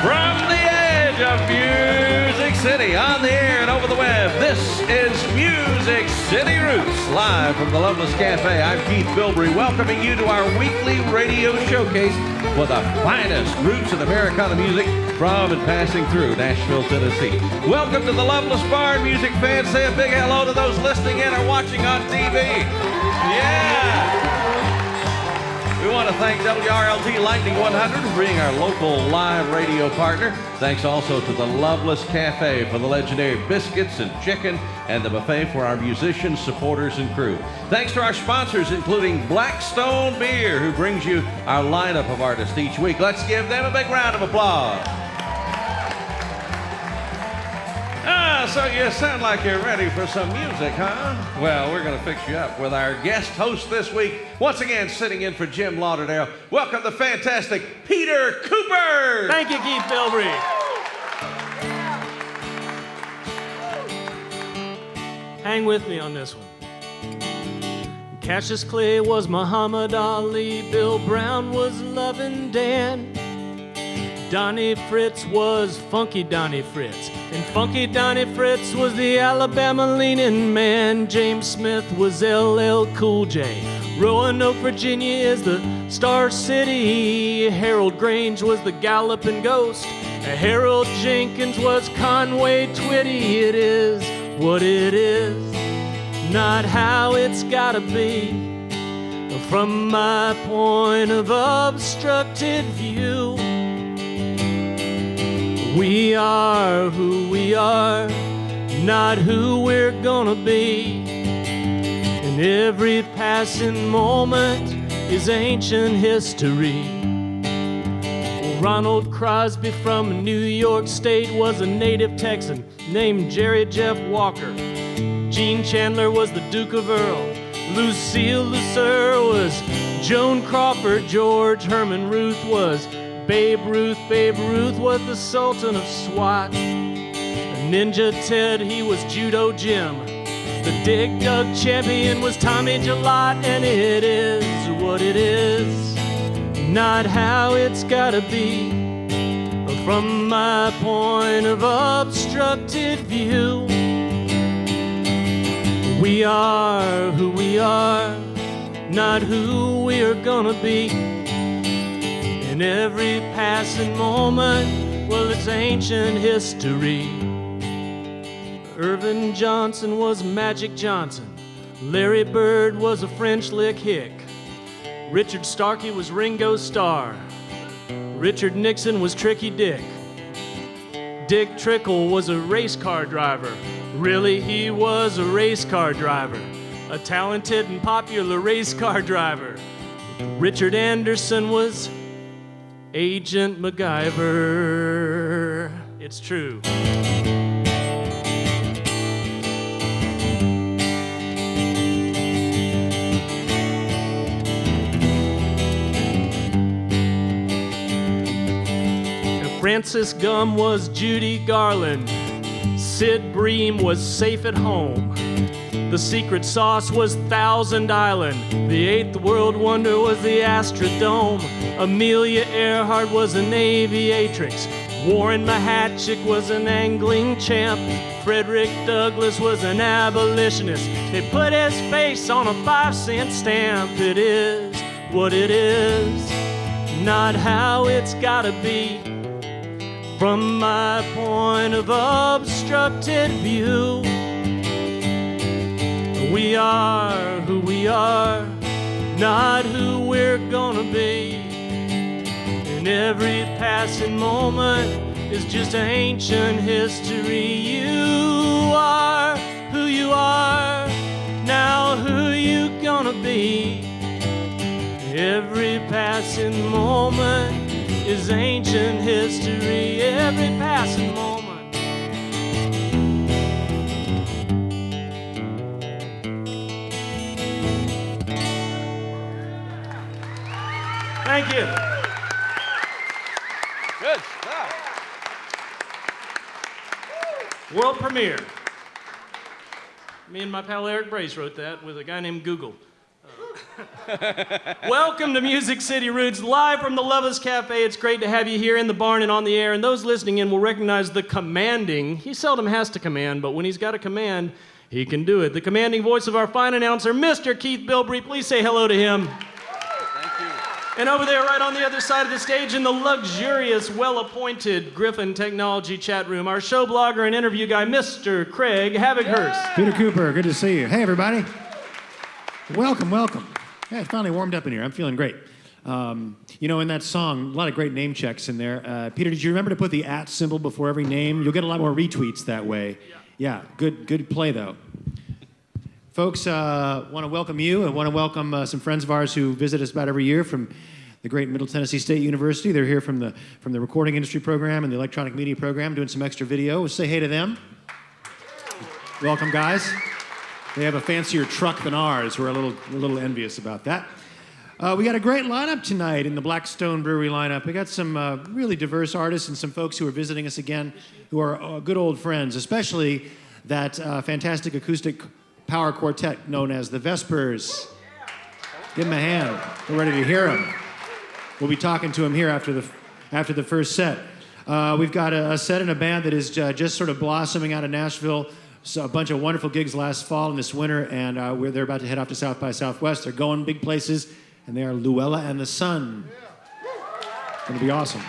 From the edge of Music City, on the air and over the web, this is Music City Roots, live from the Loveless Cafe. I'm Keith Bilbrey, welcoming you to our weekly radio showcase for the finest roots of Americana music from and passing through Nashville, Tennessee. Welcome to the Loveless Bar, music fans. Say a big hello to those listening in or watching on TV. Yeah! We want to thank WRLT Lightning 100 for being our local live radio partner. Thanks also to the Loveless Cafe for the legendary biscuits and chicken and the buffet for our musicians, supporters, and crew. Thanks to our sponsors, including Blackstone Beer, who brings you our lineup of artists each week. Let's give them a big round of applause. So you sound like you're ready for some music, huh? Well, we're going to fix you up with our guest host this week. Once again, sitting in for Jim Lauderdale. Welcome the fantastic Peter Cooper. Thank you, Keith Bilbrey. Hang with me on this one. Cassius Clay was Muhammad Ali. Bill Brown was Lovin' Dan. Donnie Fritz was Funky Donnie Fritz. And Funky Donnie Fritz was the Alabama leaning man. James Smith was LL Cool J. Roanoke, Virginia is the Star City. Harold Grange was the Galloping Ghost. Harold Jenkins was Conway Twitty. It is what it is, not how it's gotta be. From my point of obstructed view, we are who we are, not who we're gonna be. And every passing moment is ancient history. Ronald Crosby from New York State was a native Texan named Jerry Jeff Walker. Gene Chandler was the Duke of Earl. Lucille Lucero was Joan Crawford. George Herman Ruth was Babe Ruth. Babe Ruth was the Sultan of SWAT. Ninja Ted, he was Judo Jim. The Dig Dug champion was Tommy Gillott. And it is what it is, not how it's gotta be. From my point of obstructed view, we are who we are, not who we're gonna be. In every passing moment, well, it's ancient history. Irvin Johnson was Magic Johnson. Larry Bird was a French Lick Hick. Richard Starkey was Ringo Starr. Richard Nixon was Tricky Dick. Dick Trickle was a race car driver. Really, he was a race car driver, a talented and popular race car driver. Richard Anderson was Agent MacGyver. It's true. Francis Gum was Judy Garland. Sid Bream was Safe at Home. The secret sauce was Thousand Island. The eighth world wonder was the Astrodome. Amelia Earhart was an aviatrix. Warren Mahatchik was an angling champ. Frederick Douglass was an abolitionist. They put his face on a 5-cent stamp. It is what it is, not how it's gotta be. From my point of obstructed view, we are who we are, not who we're gonna be. And every passing moment is just ancient history. You are who you are, now who you gonna be. Every passing moment is ancient history, every passing moment. Thank you. Good stuff. World premiere. Me and my pal Eric Brace wrote that with a guy named Google. Welcome to Music City Roots, live from the Loveless Cafe. It's great to have you here in the barn and on the air. And those listening in will recognize the commanding. He seldom has to command, but when he's got a command, he can do it. The commanding voice of our fine announcer, Mr. Keith Bilbrey. Please say hello to him. Thank you. And over there, right on the other side of the stage, in the luxurious, well-appointed Griffin Technology chat room, our show blogger and interview guy, Mr. Craig Havighurst. Peter Cooper, good to see you. Hey, everybody. Welcome, welcome. Yeah, I finally warmed up in here. I'm feeling great. In that song, a lot of great name checks in there. Peter, did you remember to put the @ symbol before every name? You'll get a lot more retweets that way. Yeah, good play, though. Folks, want to welcome you and want to welcome some friends of ours who visit us about every year from the great Middle Tennessee State University. They're here from the recording industry program and the electronic media program doing some extra video. We'll say hey to them. Welcome, guys. They have a fancier truck than ours. We're a little envious about that. We got a great lineup tonight in the Blackstone Brewery lineup. We got some really diverse artists and some folks who are visiting us again who are good old friends, especially that fantastic acoustic power quartet known as the Vespers. Give them a hand. We're ready to hear them. We'll be talking to them here after the first set. We've got a set and a band that is just sort of blossoming out of Nashville. So a bunch of wonderful gigs last fall and this winter, and they're about to head off to South by Southwest. They're going big places, and they are Luella and the Sun. It's going to be awesome.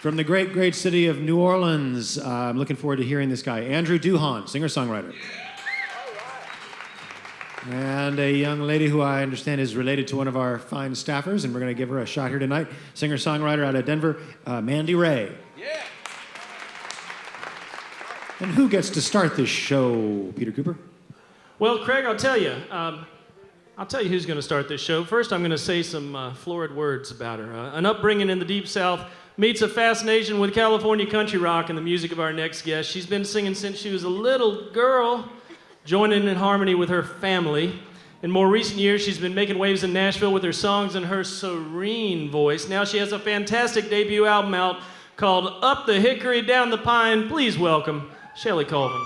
From the great, great city of New Orleans, I'm looking forward to hearing this guy, Andrew Duhon, singer-songwriter. And a young lady who I understand is related to one of our fine staffers, and we're going to give her a shot here tonight, singer-songwriter out of Denver, Mandy Ray. Yeah. And who gets to start this show, Peter Cooper? Well, Craig, I'll tell you who's going to start this show. First, I'm going to say some florid words about her. An upbringing in the Deep South meets a fascination with California country rock and the music of our next guest. She's been singing since she was a little girl, joining in harmony with her family. In more recent years, she's been making waves in Nashville with her songs and her serene voice. Now she has a fantastic debut album out called Up the Hickory, Down the Pine. Please welcome Shelley Colvin.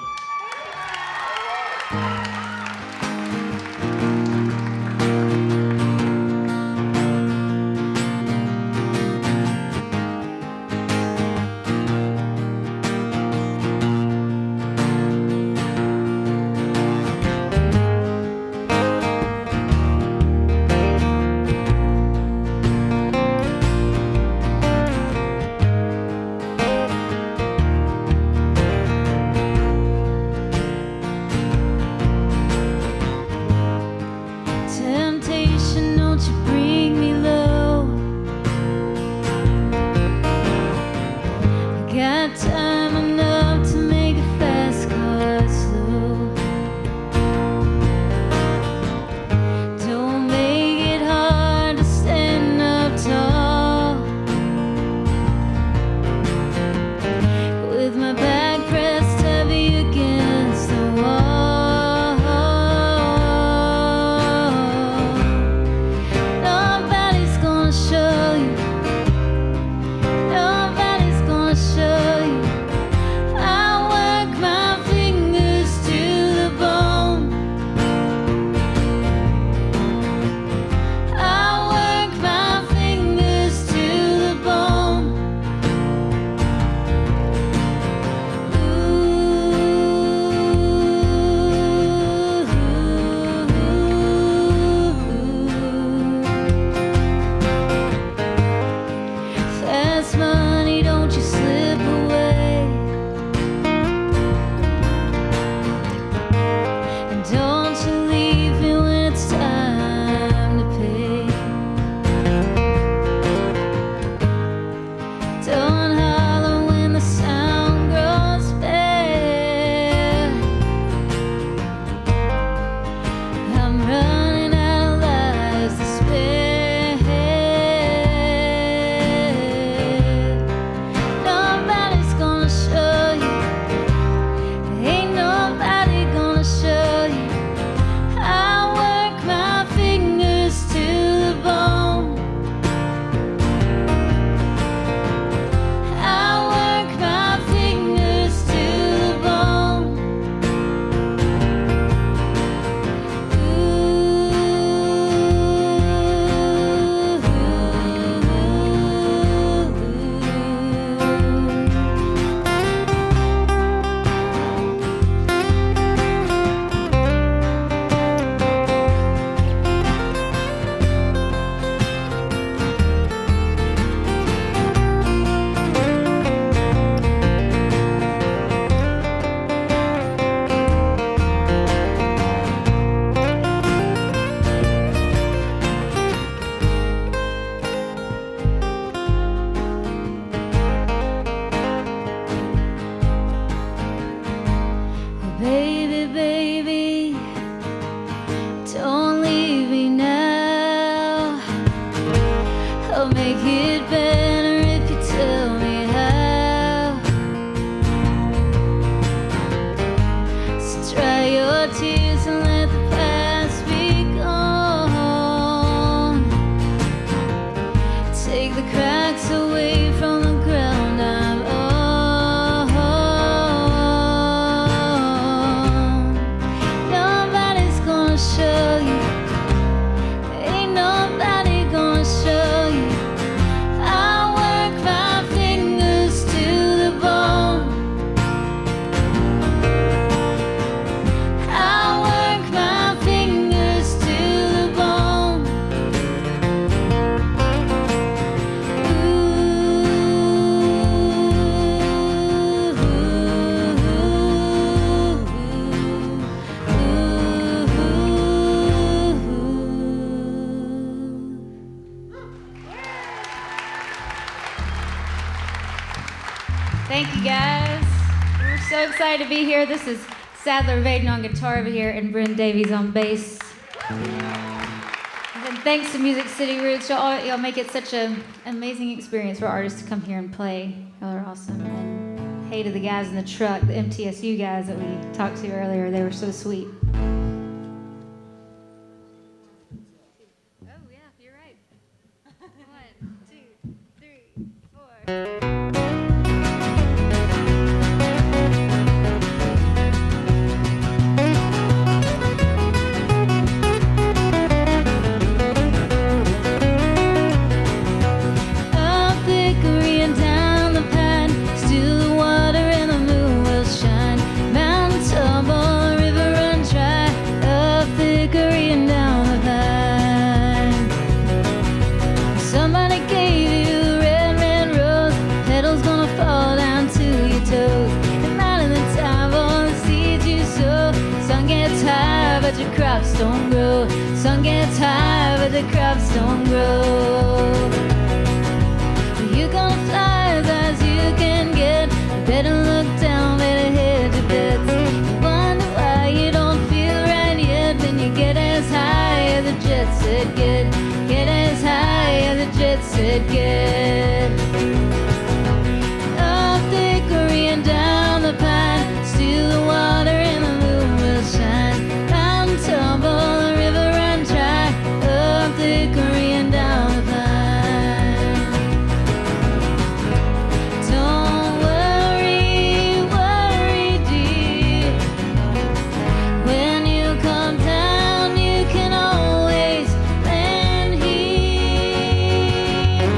it better if you tell me how. So dry your tears and let the past be gone. Take the cracks away from the ground I'm on. Nobody's gonna show you. Ain't nobody gonna show you. I work my fingers to the bone. I work my fingers to the bone. Thank you guys. We're so excited to be here. This is Sadler Vaden on guitar over here and Bryn Davies on bass. And thanks to Music City Roots, y'all make it such an amazing experience for artists to come here and play. Y'all are awesome. And hey to the guys in the truck, the MTSU guys that we talked to earlier. They were so sweet. Oh yeah, you're right. 1, 2, 3, 4. Up Hickory and down the pine, still the water and the moon will shine. Mountain tumble, river run dry. Up Hickory and down the pine. Somebody gave you a red, red rose. Petals gonna fall down to your toes. And out in the time, all the seeds you sow. Sun gets high, but your crops don't grow. Sun gets high, but the crops don't grow. You're gonna fly as high as you can get. You better look down, better hedge your bets. You wonder why you don't feel right yet. When you get as high as the jet set get. Get as high as the jet set get. Up Hickory and down the pine, still the water and the moon will shine. Mountain tumble, the river run dry. Up Hickory and down the pine. Don't worry, worry, dear. When you come down, you can always land here.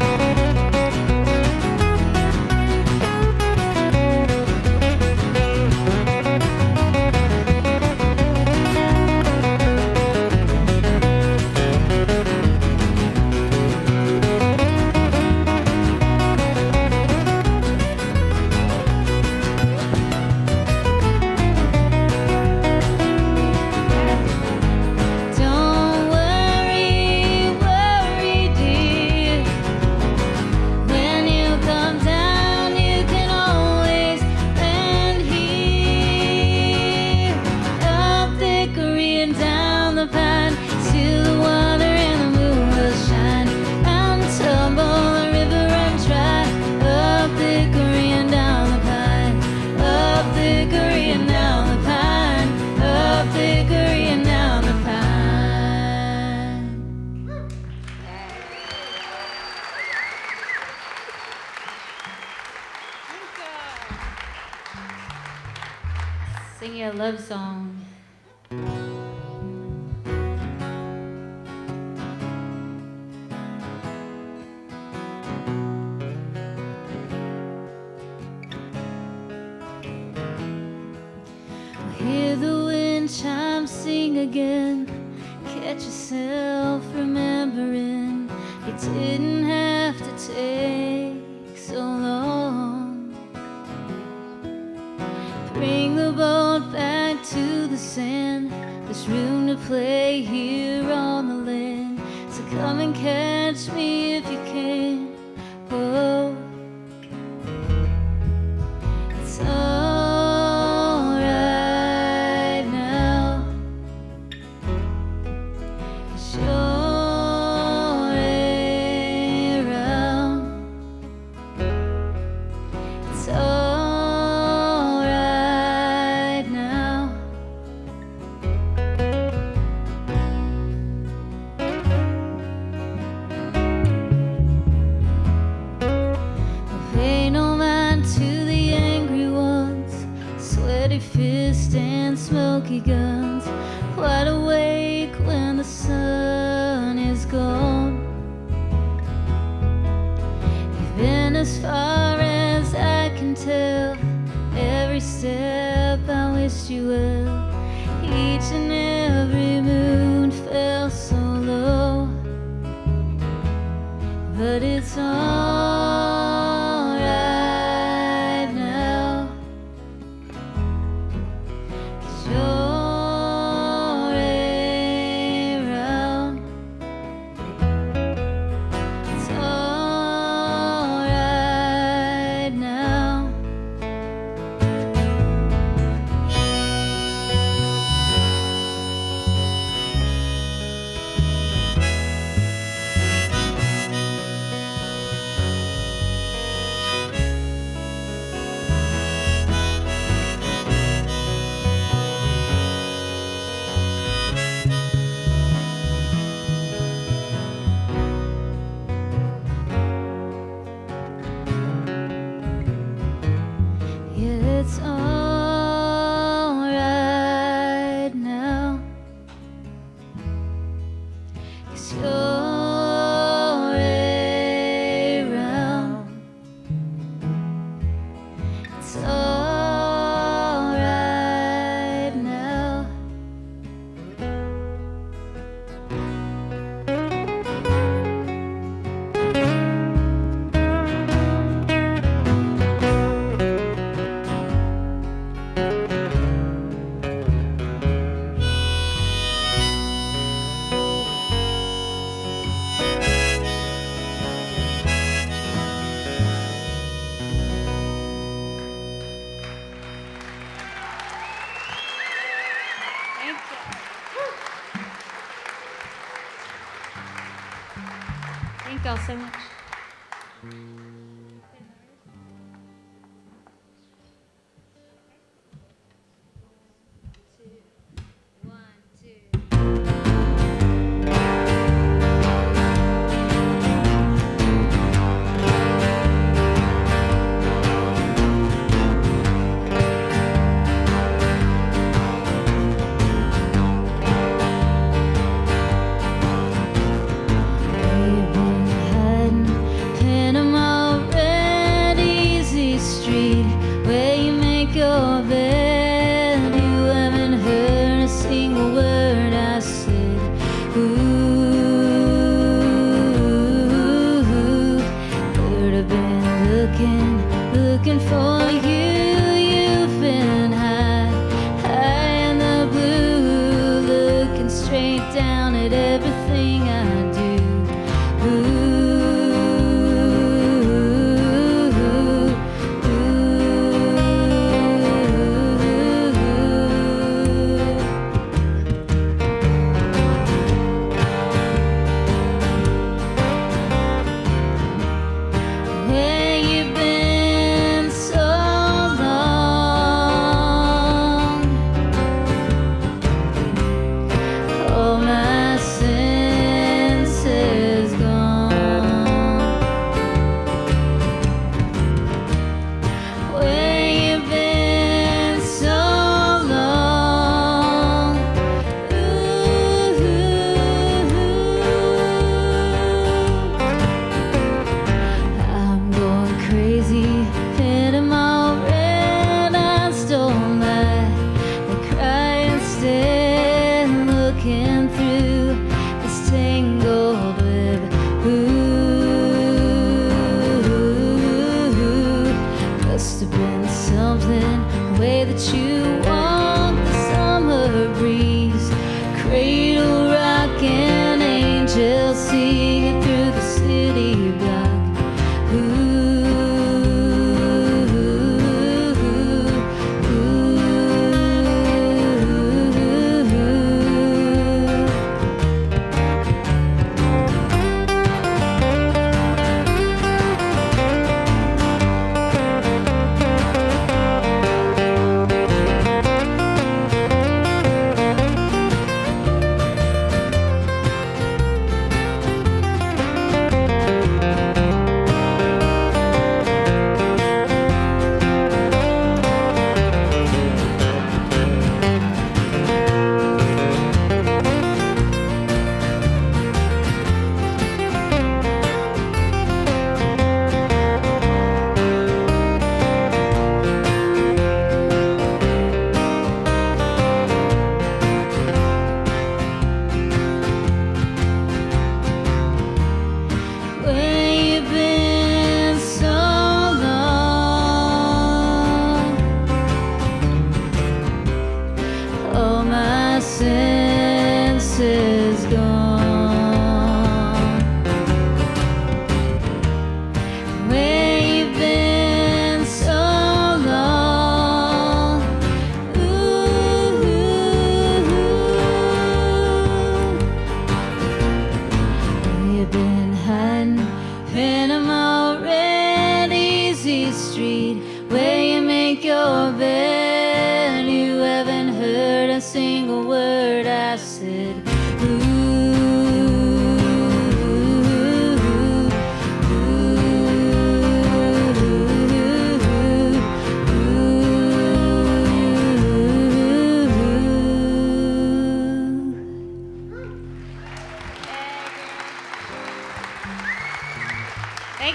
Don't worry, worry, dear. When you come down, you can always land here. Up Hickory and down the pine, still the water and the moon will shine. Mountain tumble, the river run dry. Up Hickory and down the pine. Up Hickory and down the pine. Up Hickory and down the pine. Sing you a love song. Hear the wind chime sing again. Catch yourself remembering it didn't have to take so long. Bring the boat back to the sand. There's room to play here on the land. So come and catch me if you can. Oh, it's alright now. Sure ain't around. smoky guns, wide awake when the sun is gone. You've been as far as I can tell, every step I wished you well. Each and every moon fell so low, but it's all right now, 'cause you're around. It's all right now. Yeah, it's all right now, 'cause you're around. It's all right now. Thank you. Thank y'all so much. We've been hiding Panama Red Easy Street, where you make your bed. You haven't heard a single word I said. Ooh, could have been looking for you. You've been high in the blue, looking straight down at everything I do. Where you been so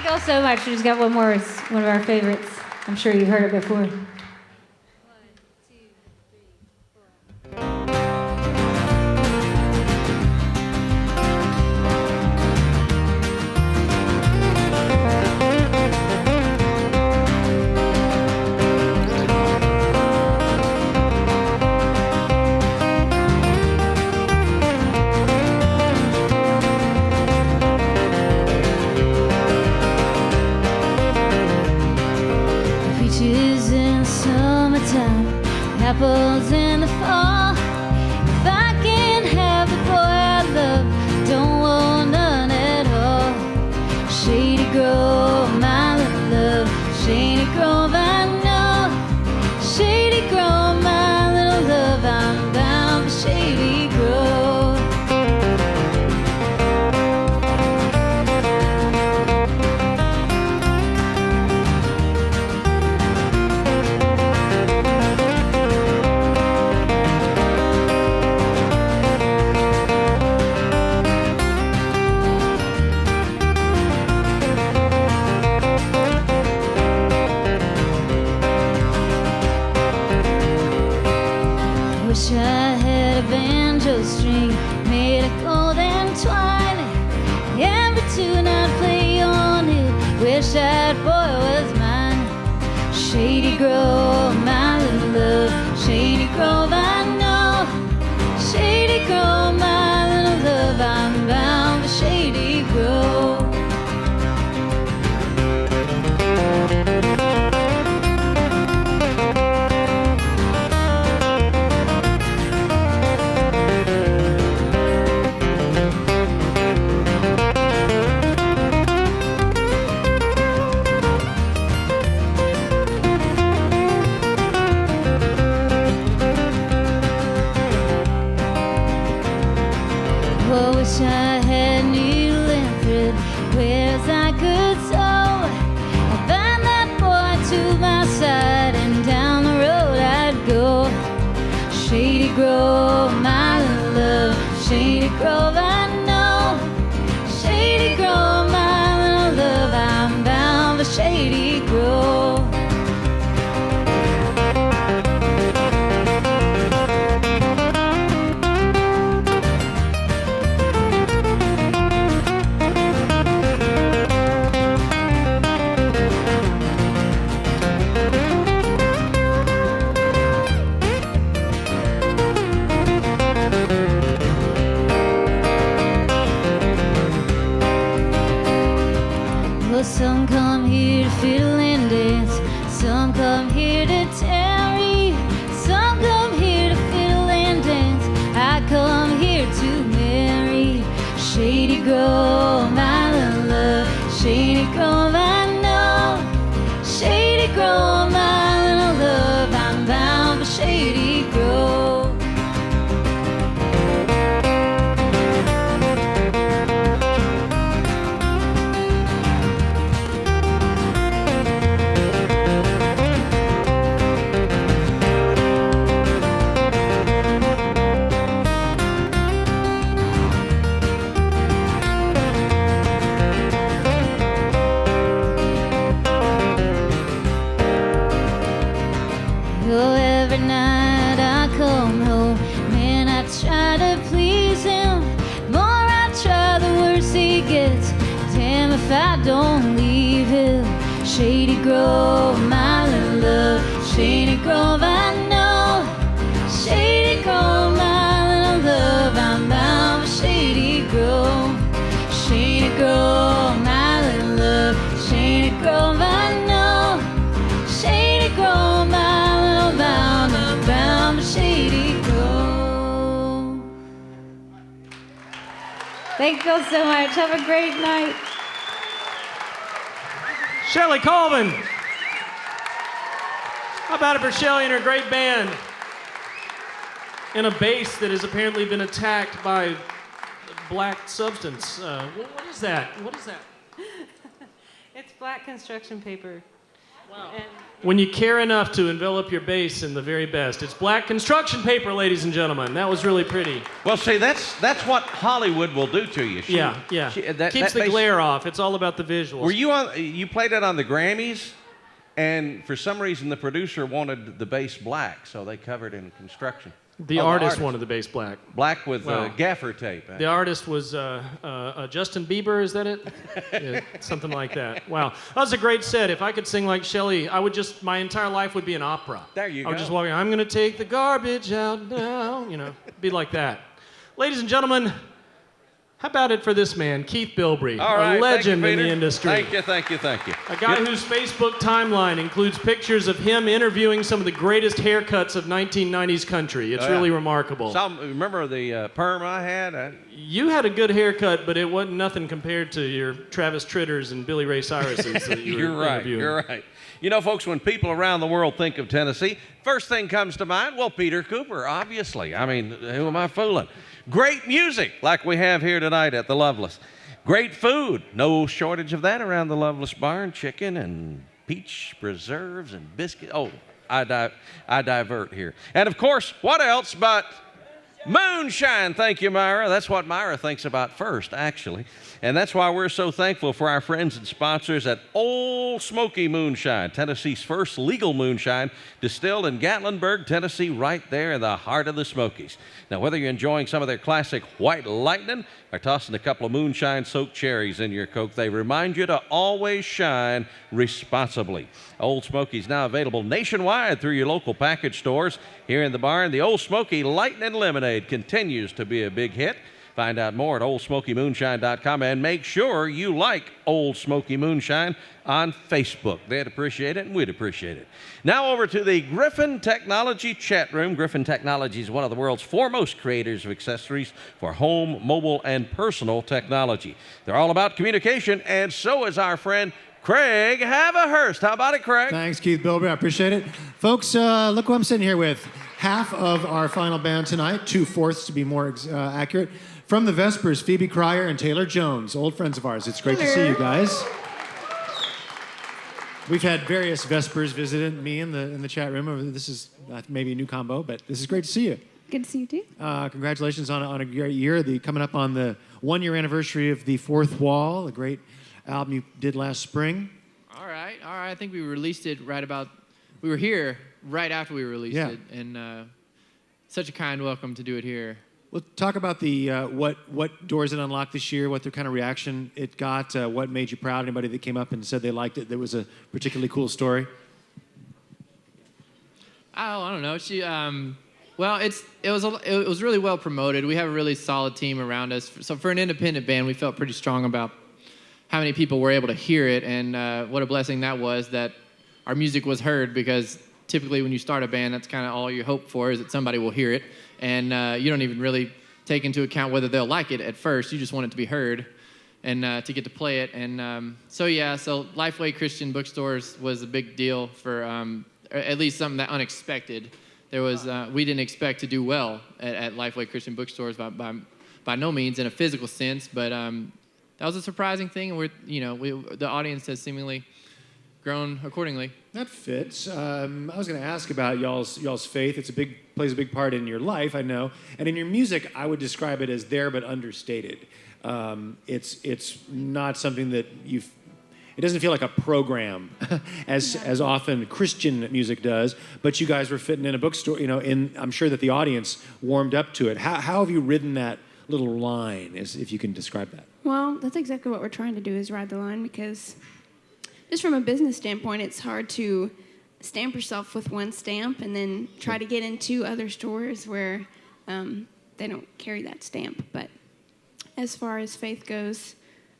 y'all so much. We just got one more. It's one of our favorites. I'm sure you've heard it before. Peaches in the summertime, apples in the fall. If I can have the boy I love, don't want none at all. Shady Grove, my little love, Shady Grove, I know. Shady Grove, my little love, I'm bound for Shady Grove. Wish I had a banjo string made of gold and twine. Every tune I'd play on it, wish that boy was mine. Shady Grove, my little love, Shady Grove, I know. Shady Grove, my little love, I'm bound for Shady Grove. Oh, wish I had needle and thread, whereas I could sew. I'd bind that boy to my side, and down the road I'd go. Shady Grove, my little love, Shady Grove, I know. Shady Grove, my little love, I'm bound for Shady Grove. Well, some come here to fiddle and dance, some come here to tarry, some come here to fiddle and dance, I come here to marry. Shady Grove, my little love, Shady Grove, I know. Shady Grove, my little love, I'm bound for Shady Grove. Oh, every night I come home, man, I try to please him. The more I try, the worse he gets. Damn if I don't leave him. Shady Grove, my little love, Shady Grove, I know. Shady Grove, my little love, I'm bound for Shady Grove. Shady Grove, my little love, Shady Grove, I know. Shady Grove, my little bound, I'm bound for Shady Grove. Thank you all so much. Have a great night. Shelley Colvin. How about it for Shelley and her great band? And a bass that has apparently been attacked by black substance. What is that? What is that? It's black construction paper. When you care enough to envelop your bass in the very best. It's black construction paper, ladies and gentlemen. That was really pretty. Well, see, that's what Hollywood will do to you. Yeah. Keeps the glare off. It's all about the visuals. Were you played it on the Grammys, and for some reason the producer wanted the bass black, so they covered it in construction. The artist wanted the bass black. Black with gaffer tape. The artist was Justin Bieber, is that it? Yeah, something like that. Wow. That was a great set. If I could sing like Shelley, my entire life would be an opera. There you go. I would just walk in, I'm going to take the garbage out now, be like that. Ladies and gentlemen, how about it for this man, Keith Bilbrey, All right, a legend thank you, in the Peter. industry. Thank you. A guy whose Facebook timeline includes pictures of him interviewing some of the greatest haircuts of 1990s country. It's really remarkable. Remember the perm I had? You had a good haircut, but it wasn't nothing compared to your Travis Tritters and Billy Ray Cyrus's that you were interviewing. You're right. You know, folks, when people around the world think of Tennessee, first thing comes to mind, well, Peter Cooper, obviously. I mean, who am I fooling? Great music, like we have here tonight at the Loveless. Great food, no shortage of that around the Loveless barn. Chicken and peach preserves and biscuits. Oh, I divert here. And of course, what else but moonshine? Thank you, Myra. That's what Myra thinks about first, actually. And that's why we're so thankful for our friends and sponsors at Old Smoky Moonshine, Tennessee's first legal moonshine, distilled in Gatlinburg, Tennessee, right there in the heart of the Smokies. Now, whether you're enjoying some of their classic White Lightning or tossing a couple of moonshine-soaked cherries in your Coke, they remind you to always shine responsibly. Old Smoky's now available nationwide through your local package stores. Here in the barn, the Old Smoky Lightning Lemonade continues to be a big hit. Find out more at oldsmokymoonshine.com and make sure you like Old Smoky Moonshine on Facebook. They'd appreciate it and we'd appreciate it. Now over to the Griffin Technology chat room. Griffin Technology is one of the world's foremost creators of accessories for home, mobile, and personal technology. They're all about communication, and so is our friend Craig Haverhurst. How about it, Craig? Thanks, Keith Bilbrey. I appreciate it. Folks, look who I'm sitting here with. Half of our final band tonight, 2/4 to be more accurate. From the Vespers, Phoebe Cryer and Taylor Jones, old friends of ours. It's great to see you guys. We've had various Vespers visit me in the chat room. This is maybe a new combo, but this is great to see you. Good to see you too. Congratulations on a great year. Coming up on the 1-year anniversary of The Fourth Wall, the great album you did last spring. All right. I think we released it we were here right after we released it, and such a kind welcome to do it here. Well, talk about the what doors it unlocked this year, what the kind of reaction it got, what made you proud. Anybody that came up and said they liked it, that was a particularly cool story. I don't know. It was really well promoted. We have a really solid team around us. So for an independent band, we felt pretty strong about how many people were able to hear it, and what a blessing that was that our music was heard, because typically when you start a band, that's kind of all you hope for, is that somebody will hear it. And you don't even really take into account whether they'll like it at first. You just want it to be heard and to get to play it. And so Lifeway Christian Bookstores was a big deal for, or at least something that unexpected. There was we didn't expect to do well at Lifeway Christian Bookstores by no means in a physical sense, but that was a surprising thing. And the audience has seemingly grown accordingly. That fits. I was going to ask about y'all's faith. Plays a big part in your life, I know, and in your music, I would describe it as there but understated. It's not something that it doesn't feel like a program as often Christian music does, but you guys were fitting in a bookstore, I'm sure that the audience warmed up to it. How have you ridden that little line, if you can describe that? Well, that's exactly what we're trying to do, is ride the line, because just from a business standpoint, it's hard to stamp yourself with one stamp and then try to get into other stores where they don't carry that stamp. But as far as faith goes,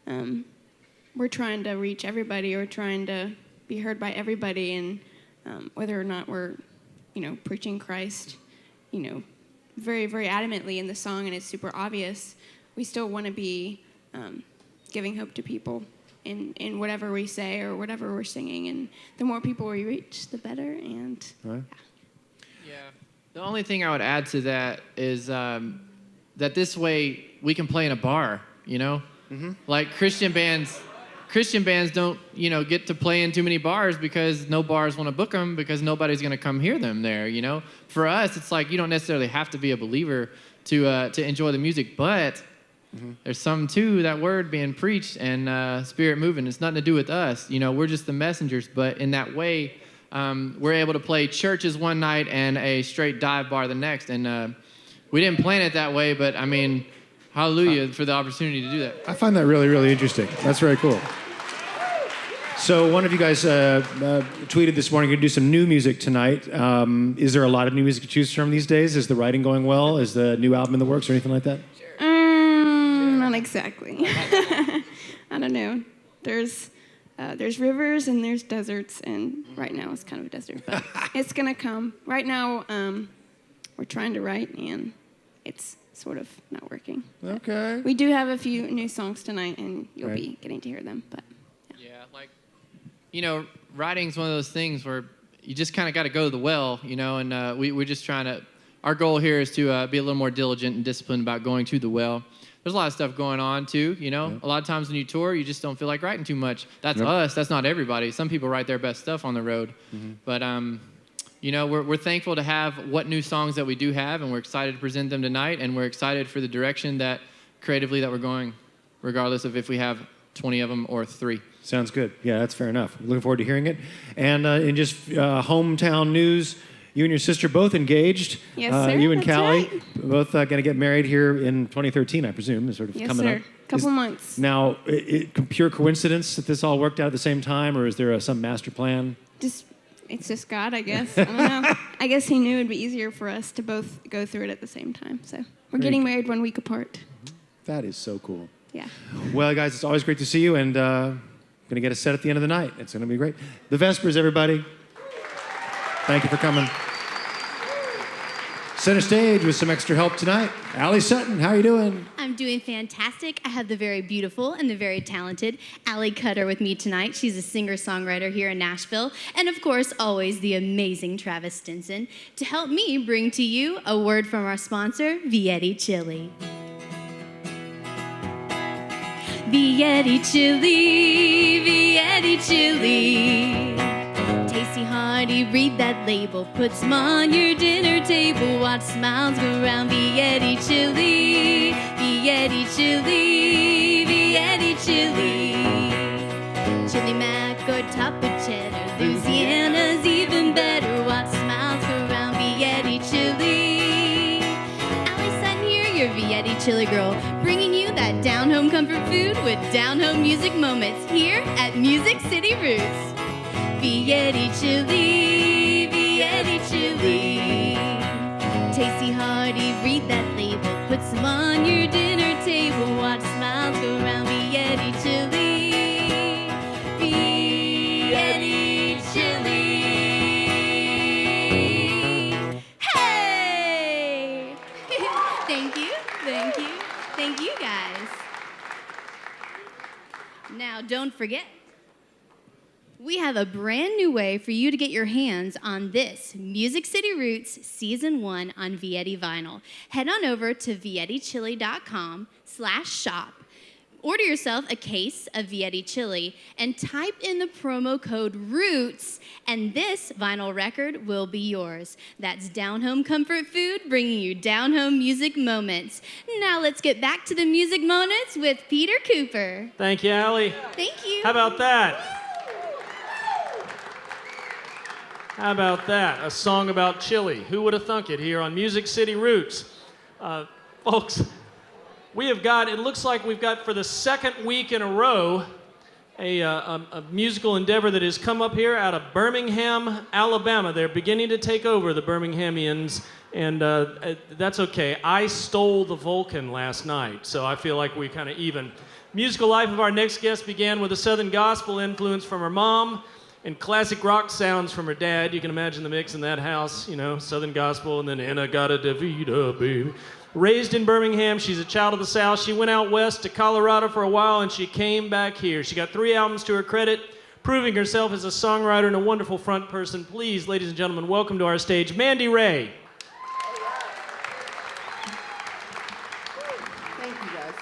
we're trying to reach everybody. We're trying to be heard by everybody, and whether or not we're, preaching Christ, very, very adamantly in the song, and it's super obvious, we still want to be giving hope to people in whatever we say or whatever we're singing, and the more people we reach, the better. And right. Yeah. The only thing I would add to that is that this way we can play in a bar, Mm-hmm. Like Christian bands Christian bands don't, get to play in too many bars because no bars want to book them because nobody's going to come hear them there, For us, it's like you don't necessarily have to be a believer to enjoy the music, but there's something to that word being preached and spirit moving. It's nothing to do with us. We're just the messengers, but in that way, we're able to play churches one night and a straight dive bar the next. And we didn't plan it that way, but I mean, hallelujah for the opportunity to do that. I find that really, really interesting. That's very cool. So one of you guys tweeted this morning, you're going to do some new music tonight. Is there a lot of new music to choose from these days? Is the writing going well? Is the new album in the works or anything like that? Not exactly. I don't know. There's rivers and there's deserts, and right now it's kind of a desert, but it's going to come. Right now, we're trying to write, and it's sort of not working. Okay. We do have a few new songs tonight, and you'll be getting to hear them, but... Writing's one of those things where you just kind of got to go to the well, and we're just trying to, our goal here is to be a little more diligent and disciplined about going to the well. There's a lot of stuff going on too, A lot of times when you tour, you just don't feel like writing too much. That's us, that's not everybody. Some people write their best stuff on the road. But, we're thankful to have what new songs that we do have, and we're excited to present them tonight, and we're excited for the direction that creatively that we're going, regardless of if we have 20 of them or 3. Sounds good. Yeah, that's fair enough. Looking forward to hearing it. And in just hometown news, you and your sister both engaged. Yes, sir. You and That's Callie, right. both going to get married here in 2013, I presume, is sort of Yes, coming sir. up. Couple months. Now, pure coincidence that this all worked out at the same time, or is there some master plan? It's just God, I guess. I don't know. I guess he knew it'd be easier for us to both go through it at the same time. So we're getting married 1 week apart. That is so cool. Yeah. Well, guys, it's always great to see you, and going to get a set at the end of the night. It's going to be great. The Vespers, everybody. Thank you for coming. Center stage with some extra help tonight. Allie Sutton, how are you doing? I'm doing fantastic. I have the very beautiful and the very talented Allie Cutter with me tonight. She's a singer-songwriter here in Nashville. And of course, always the amazing Travis Stinson to help me bring to you a word from our sponsor, Vietti Chili. Vietti Chili, Vietti Chili. Tasty, hearty, read that label. Put some on your dinner table. Watch smiles go round. Vietti Chili, Vietti Chili, Vietti Chili. Chili mac or topper cheddar. Louisiana's even better. Watch smiles go round. Vietti Chili. Allie Sutton here, your Vietti Chili girl, bringing you that down-home comfort food with down-home music moments here at Music City Roots. Vietti Chili, Vietti Chili. Tasty, hearty, read that label. Put some on your dinner table. Watch smiles go round. Vietti Chili, Vietti Chili. Hey! Thank you, thank you, thank you guys. Now, don't forget, we have a brand new way for you to get your hands on this Music City Roots Season 1 on Vietti vinyl. Head on over to ViettiChili.com/shop. Order yourself a case of Vietti Chili and type in the promo code ROOTS, and this vinyl record will be yours. That's down-home comfort food, bringing you down-home music moments. Now let's get back to the music moments with Peter Cooper. Thank you, Allie. Thank you. How about that? How about that? A song about chili. Who would have thunk it here on Music City Roots? Folks, we have got, it looks like we've got for the second week in a row, a musical endeavor that has come up here out of Birmingham, Alabama. They're beginning to take over, the Birminghamians, and that's okay. I stole the Vulcan last night, so I feel like we kind of even. Musical life of our next guest began with a Southern gospel influence from her mom and classic rock sounds from her dad. You can imagine the mix in that house, Southern gospel, and then In-A-Gadda-Da-Vida, baby. Raised in Birmingham, she's a child of the South. She went out west to Colorado for a while, and she came back here. She got 3 albums to her credit, proving herself as a songwriter and a wonderful front person. Please, ladies and gentlemen, welcome to our stage, Mandy Ray. Thank you, guys.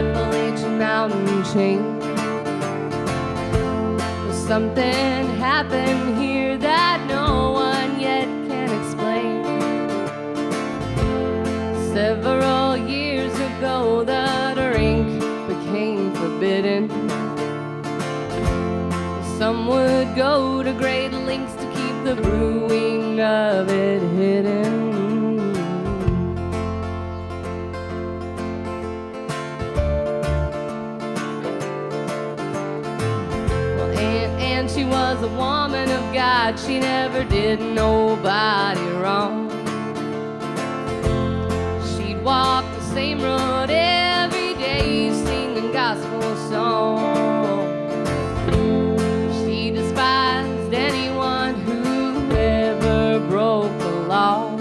Appalachian mountain chain. But something happened here that no one yet can explain. Several years ago, the drink became forbidden. Some would go to great lengths to keep the brewing of it hidden. Well, and she was a woman of God. She never did nobody wrong. She'd walk the same road every day, singing gospel songs. Anyone who ever broke the law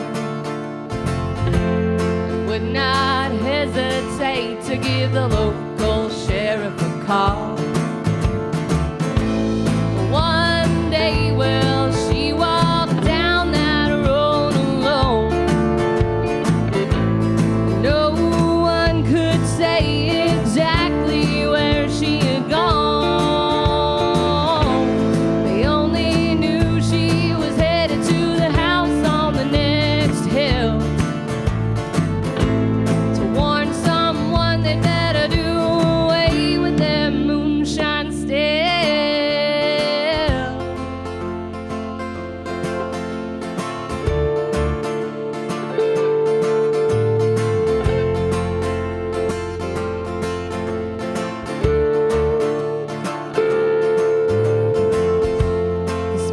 would not hesitate to give the local sheriff a call. One day, well, she walked down that road alone. No one could say exactly where she had gone.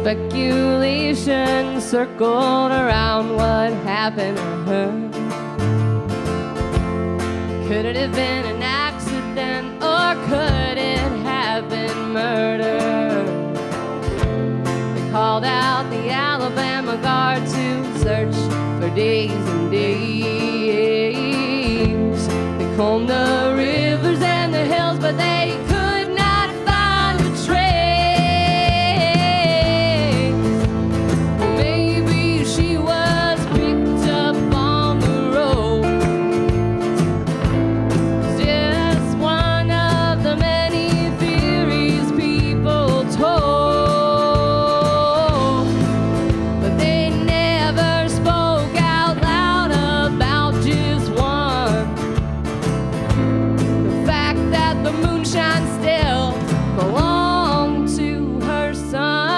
Speculation circled around what happened to her. Could it have been an accident, or could it have been murder? They called out the Alabama Guard to search for days and days. They combed the rivers and the hills, but they could not find a trace. She was picked up on the road. Just one of the many theories people told, but they never spoke out loud about just one. The fact that the moonshine still belonged to her son.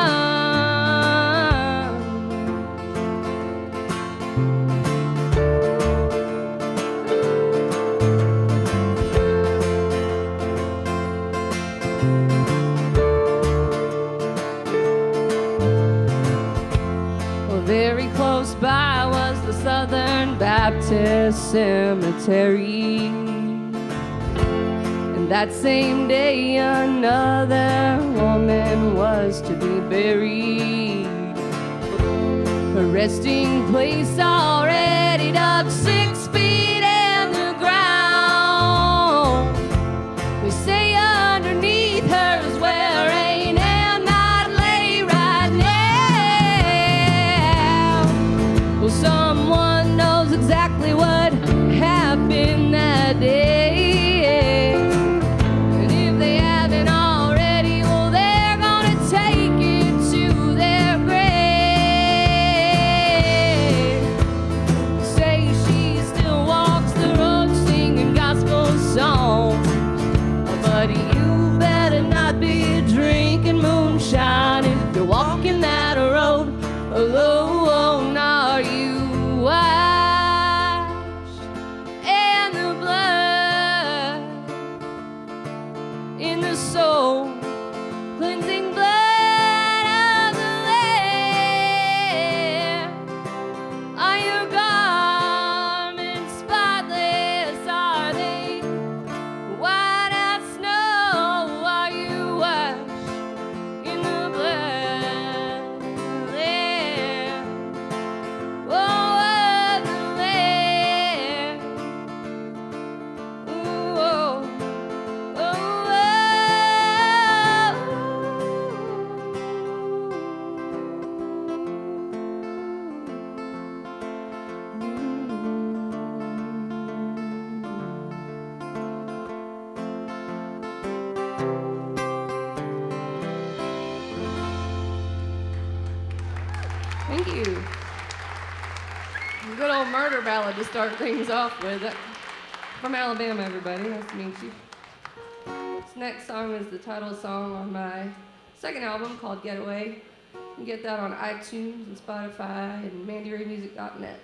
Very close by was the Southern Baptist Cemetery. And that same day, another woman was to be buried. Her resting place already dug 6 feet in the ground. We say underneath her is where Ann might lay right now. Well, someone knows exactly what happened that day. And if they haven't already, well, they're gonna take it to their grave. Say she still walks the road singing gospel songs. But you better not be drinking moonshine if you're walking that road alone. Are you washed in the blood, in the soul cleansing blood of the Lamb? Are your garments spotless? Are they white as snow? Are you washed in the blood of the Lamb? Oh, of the Lamb. Ooh, oh, oh, starter ballad to start things off with. From Alabama, everybody. Nice to meet you. This next song is the title song on my second album called Getaway. You can get that on iTunes and Spotify and mandyraymusic.net.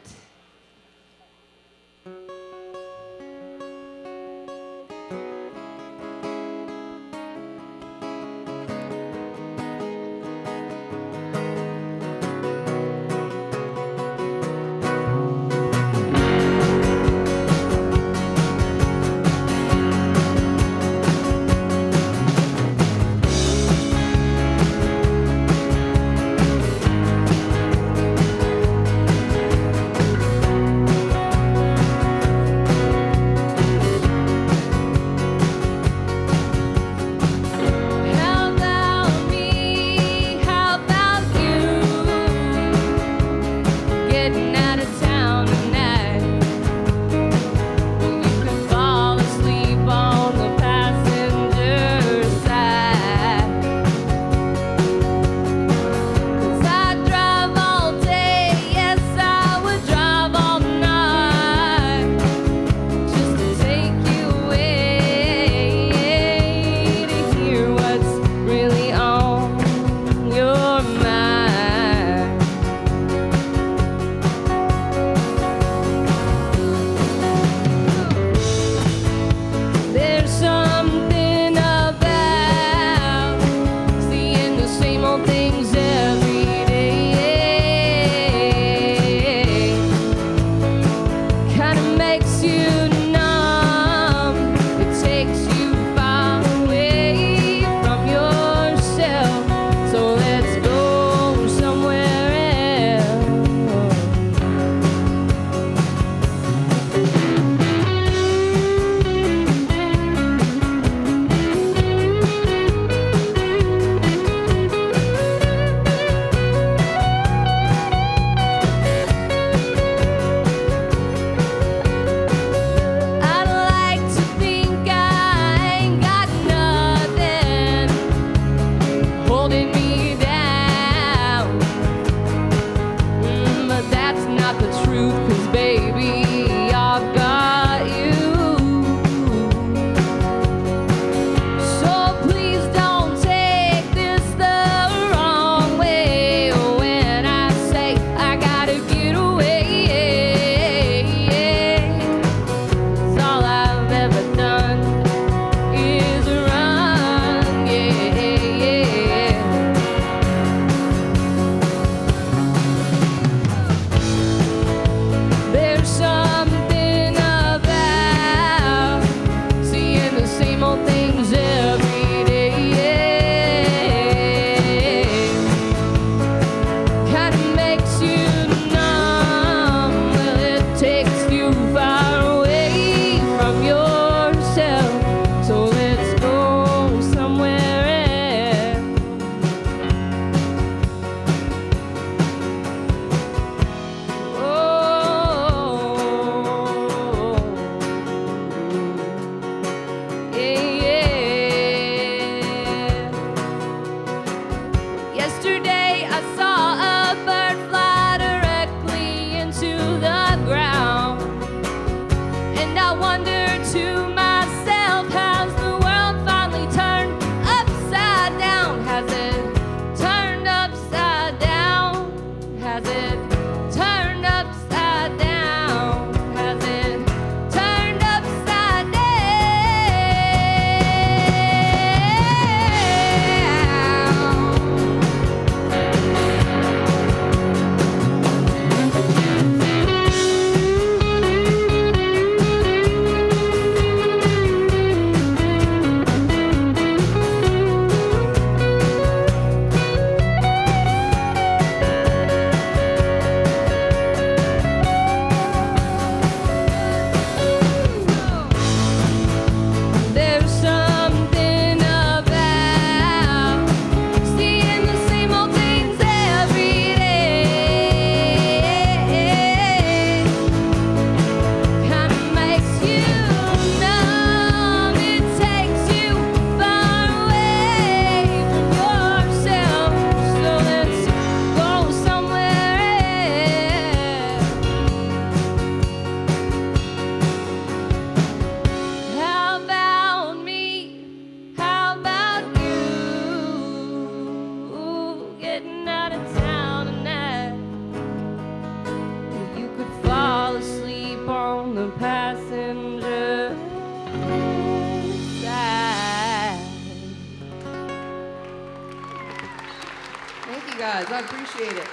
guys. I appreciate it.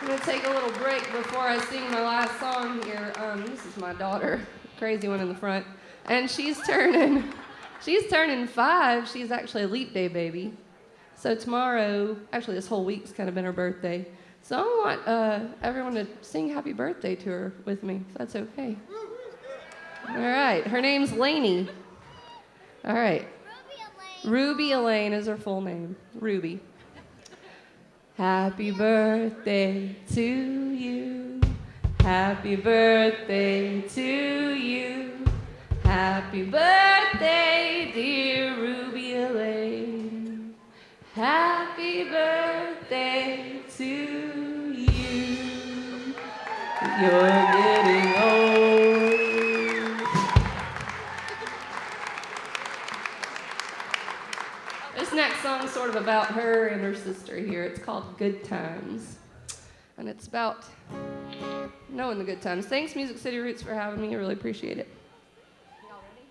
I'm going to take a little break before I sing my last song here. This is my daughter, crazy one in the front. And she's turning 5. She's actually a leap day baby. So tomorrow, actually this whole week's kind of been her birthday. So I want everyone to sing happy birthday to her with me, if that's okay. All right, her name's Lainey. All right. Ruby Elaine is her full name, Ruby. Happy birthday to you. Happy birthday to you. Happy birthday, dear Ruby Elaine. Happy birthday to you. You're getting old. This next song is sort of about her and her sister here. It's called Good Times. And it's about knowing the good times. Thanks, Music City Roots, for having me. I really appreciate it. Y'all ready?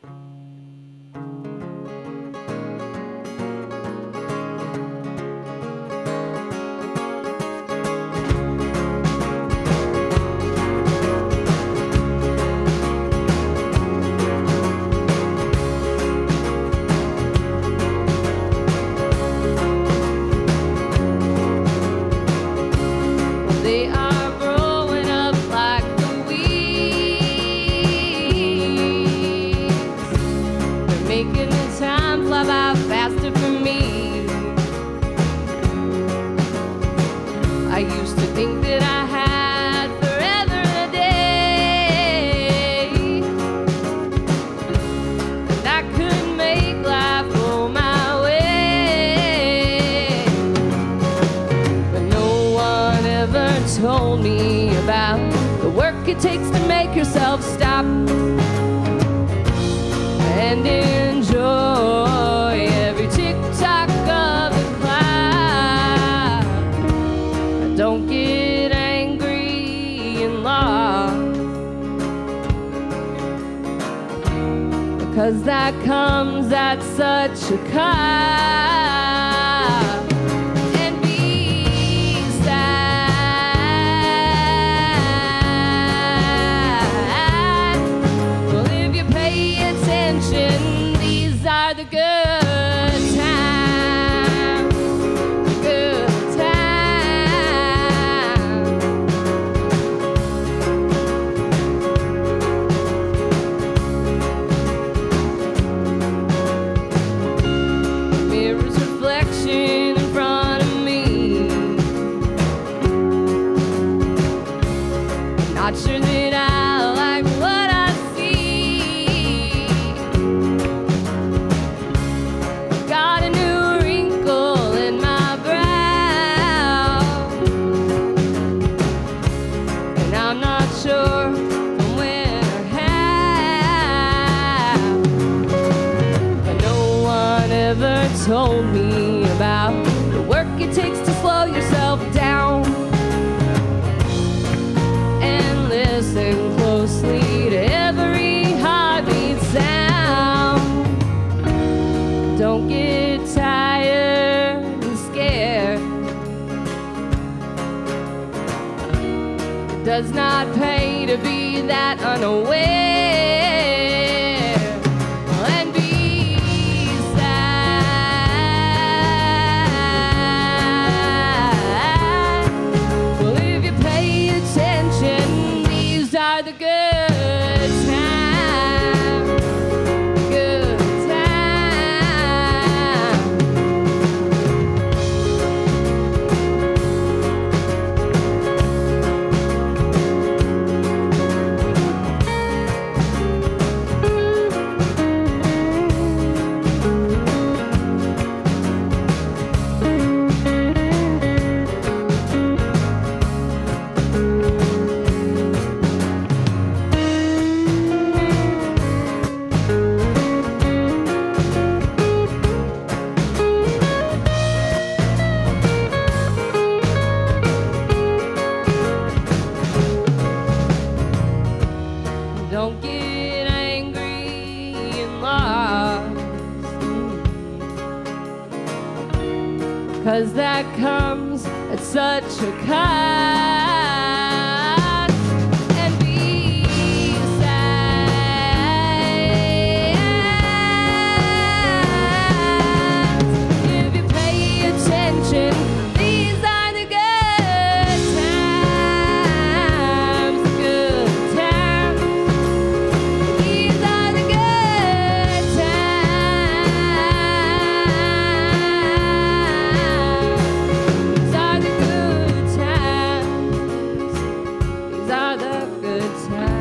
They are growing up like the weeds. They're making the time fly by faster for me. I used to think that I had forever and a day, and I could make life go my way. But no one ever told me about the work it takes to make yourself stop and enjoy every tick-tock of the clock. Don't get angry and lost, because that comes at such a cost. And beside, well, if you pay attention, these are the good times, the good times. Mirror's reflection in front of me. Not sure that I like what I see. Got a new wrinkle in my brow, and I'm not sure from when or how. But no one ever told me about the work it takes to slow yourself down and listen closely to every heartbeat sound. Don't get tired and scared. It does not pay to be that unaware. And beside, well, if you pay attention, these are the good times, good times. 'cause that comes at such a cost. And besides, if you pay attention, these are the good times, the good times. These are the good times. These are the good times. These are the good times.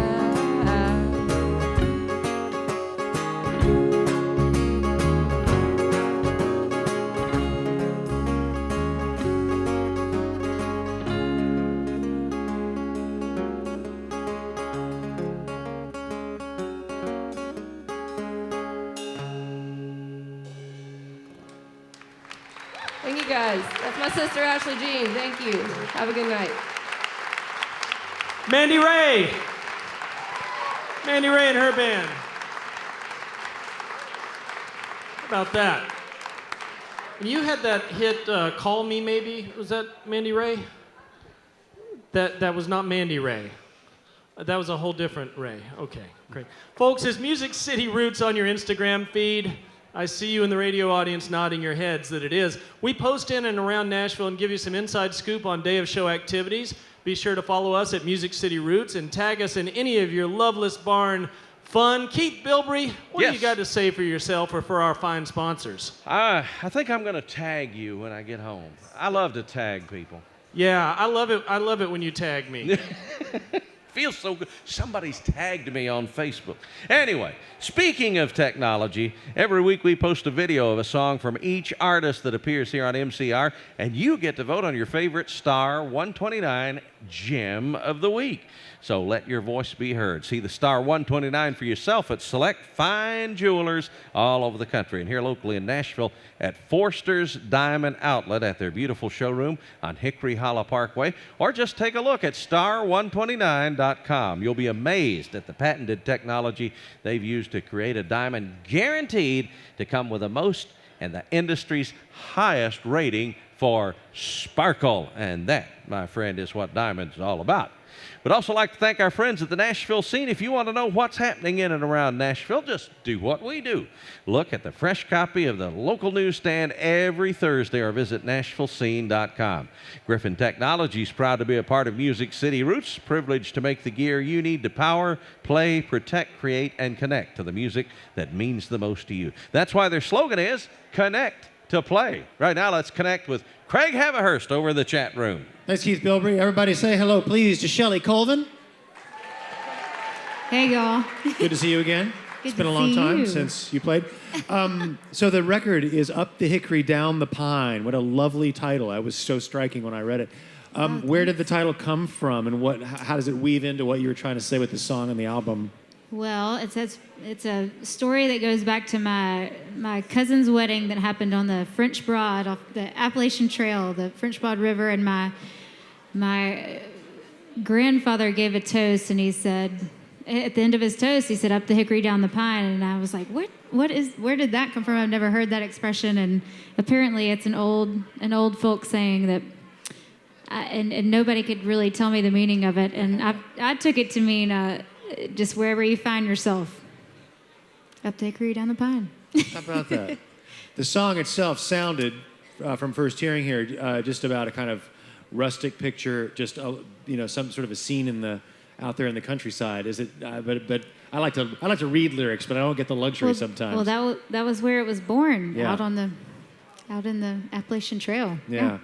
Thank you guys. That's my sister Ashley Jean. Thank you. Have a good night. Mandy Ray. Mandy Ray and her band. How about that? When you had that hit, Call Me Maybe, was that Mandy Ray? That was not Mandy Ray. That was a whole different Ray. Okay, great. Folks, it's Music City Roots on your Instagram feed. I see you in the radio audience nodding your heads that it is. We post in and around Nashville and give you some inside scoop on day of show activities. Be sure to follow us at Music City Roots and tag us in any of your Loveless Barn fun. Keith Bilbrey, what do you got to say for yourself or for our fine sponsors? I think I'm going to tag you when I get home. I love to tag people. Yeah, I love it. I love it when you tag me. Feels so good. Somebody's tagged me on Facebook. Anyway, speaking of technology, every week we post a video of a song from each artist that appears here on MCR, and you get to vote on your favorite Star 129 Gem of the Week. So let your voice be heard. See the Star 129 for yourself at select fine jewelers all over the country, and here locally in Nashville at Forster's Diamond Outlet at their beautiful showroom on Hickory Hollow Parkway, or just take a look at star129.com. You'll be amazed at the patented technology they've used to create a diamond guaranteed to come with the most and the industry's highest rating for sparkle. And that, my friend, is what diamonds is all about. We'd also like to thank our friends at the Nashville Scene. If you want to know what's happening in and around Nashville, just do what we do. Look at the fresh copy of the local newsstand every Thursday or visit NashvilleScene.com. Griffin Technology is proud to be a part of Music City Roots, privileged to make the gear you need to power, play, protect, create, and connect to the music that means the most to you. That's why their slogan is Connect to Play. Right now, let's connect with Craig Haverhurst over in the chat room. Thanks, Keith Bilbrey. Everybody say hello, please, to Shelley Colvin. Hey, y'all. Good to see you again. It's been a long time since you played. So the record is Up the Hickory, Down the Pine. What a lovely title. I was so striking when I read it. Where did the title come from, and how does it weave into what you were trying to say with the song and the album? Well, it's a story that goes back to my cousin's wedding that happened on the French Broad, off the Appalachian Trail, the French Broad River, and my grandfather gave a toast, and he said, at the end of his toast, he said, "Up the hickory, down the pine," and I was like, where did that come from? I've never heard that expression, and apparently it's an old folk saying that, and nobody could really tell me the meaning of it, and I took it to mean just wherever you find yourself. Up the hickory, down the pine. How about that? The song itself sounded, from first hearing here, just about a kind of rustic picture, just some sort of a scene out there in the countryside. Is it? But I like to read lyrics, but I don't get the luxury sometimes. Well, that was where it was born, yeah. out in the Appalachian Trail. Yeah.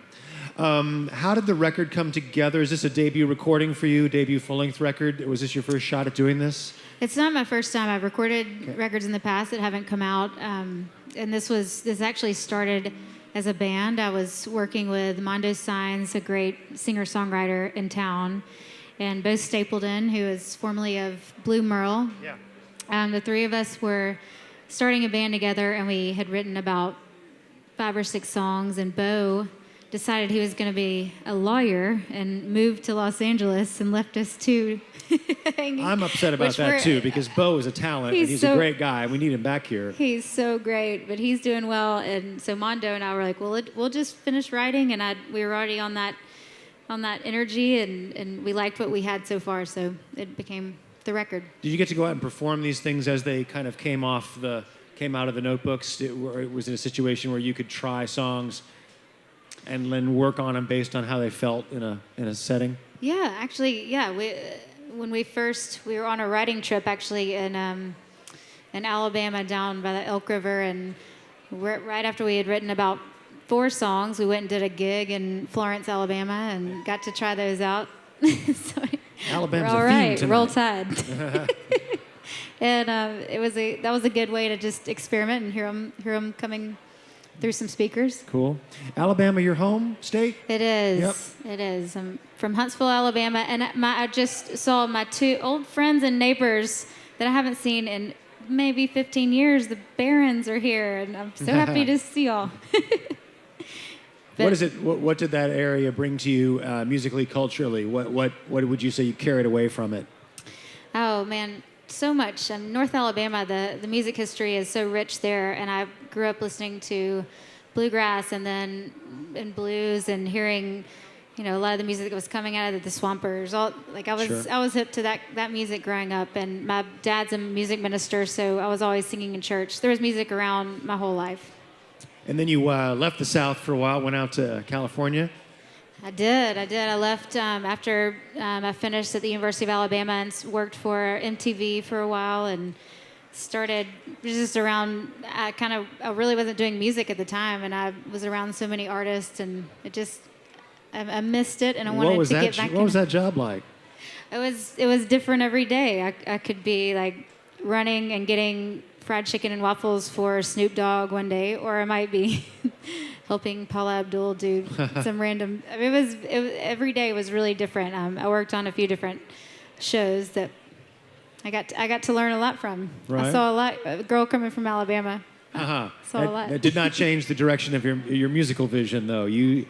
How did the record come together? Is this a debut recording for you, debut full-length record? Was this your first shot at doing this? It's not my first time. I've recorded records in the past that haven't come out, and this actually started as a band. I was working with Mondo Signs, a great singer-songwriter in town, and Bo Stapleton, who is formerly of Blue Merle. Yeah. The three of us were starting a band together, and we had written about 5 or 6 songs, and Bo decided he was going to be a lawyer and moved to Los Angeles and left us two hanging. I'm upset about that too, because Bo is a talent and he's a great guy. We need him back here. He's so great, but he's doing well. And so Mondo and I were like, well, we'll just finish writing, and we were already on that energy, and we liked what we had so far, so it became the record. Did you get to go out and perform these things as they kind of came out of the notebooks? Was it a situation where you could try songs and then work on them based on how they felt in a setting? Yeah, actually, yeah. When we were on a writing trip actually in Alabama down by the Elk River, and right after we had written about 4 songs, we went and did a gig in Florence, Alabama, and got to try those out. So Alabama's all a right, theme roll tonight. Tide. And that was a good way to just experiment and hear them coming through some speakers. Cool. Alabama, your home state? It is. Yep. It is. I'm from Huntsville, Alabama, and I just saw my 2 old friends and neighbors that I haven't seen in maybe 15 years. The Barons are here, and I'm so happy to see y'all. What is it? What did that area bring to you musically, culturally? What would you say you carried away from it? Oh man, so much. North Alabama, the music history is so rich there, and I grew up listening to bluegrass and then in blues and hearing, a lot of the music that was coming out of the Swampers. I was hip to that music growing up, and my dad's a music minister, so I was always singing in church. There was music around my whole life. And then you left the South for a while, went out to California. I did. I left after I finished at the University of Alabama and worked for MTV for a while, and started just around. I really wasn't doing music at the time, and I was around so many artists, and I missed it, and I wanted to get back. What was that job like? It was different every day. I could be like running and getting fried chicken and waffles for Snoop Dogg one day, or I might be helping Paula Abdul do some random. Every day was really different. I worked on a few different shows that I got to learn a lot from. Right. I saw a lot. A girl coming from Alabama. Saw a lot. That did not change the direction of your musical vision, though. You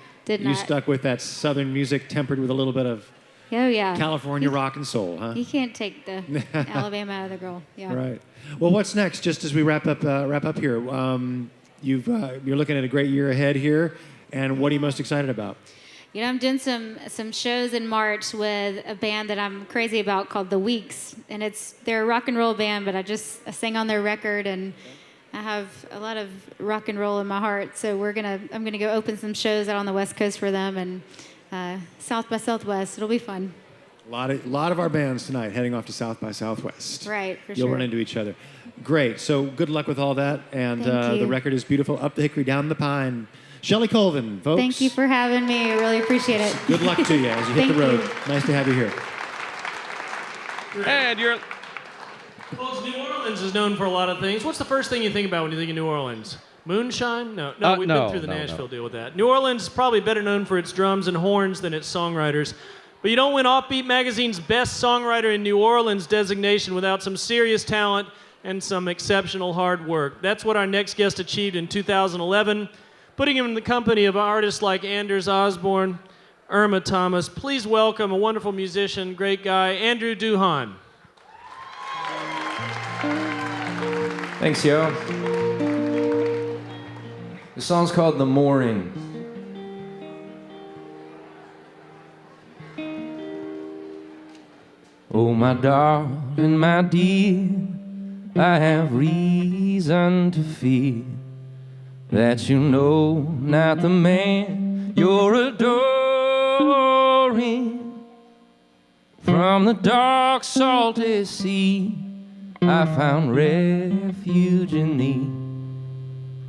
stuck with that Southern music tempered with a little bit of California rock and soul, huh? You can't take the Alabama out of the girl. Yeah. Right. Well, what's next? Just as we wrap up here, you're looking at a great year ahead here, and what are you most excited about? I'm doing some shows in March with a band that I'm crazy about called The Weeks, and they're a rock and roll band, but I sang on their record, and I have a lot of rock and roll in my heart. So I'm gonna go open some shows out on the West Coast for them, and South by Southwest. It'll be fun. A lot of our bands tonight heading off to South by Southwest. Right, for sure. You'll run into each other. Great. So good luck with all that. And the record is beautiful. Up the Hickory, Down the Pine. Shelley Colvin, folks. Thank you for having me. I really appreciate it. Good luck to you as you hit the road. Nice to have you here. And you're... Well, New Orleans is known for a lot of things. What's the first thing you think about when you think of New Orleans? Moonshine? No, we've been through the Nashville deal with that. New Orleans is probably better known for its drums and horns than its songwriters. But you don't win Offbeat Magazine's Best Songwriter in New Orleans designation without some serious talent and some exceptional hard work. That's what our next guest achieved in 2011, putting him in the company of artists like Anders Osborne, Irma Thomas. Please welcome a wonderful musician, great guy, Andrew Duhon. Thanks, yo. The song's called The Mooring. Oh, my darling, my dear, I have reason to fear that you know not the man you're adoring. From the dark, salty sea, I found refuge in thee,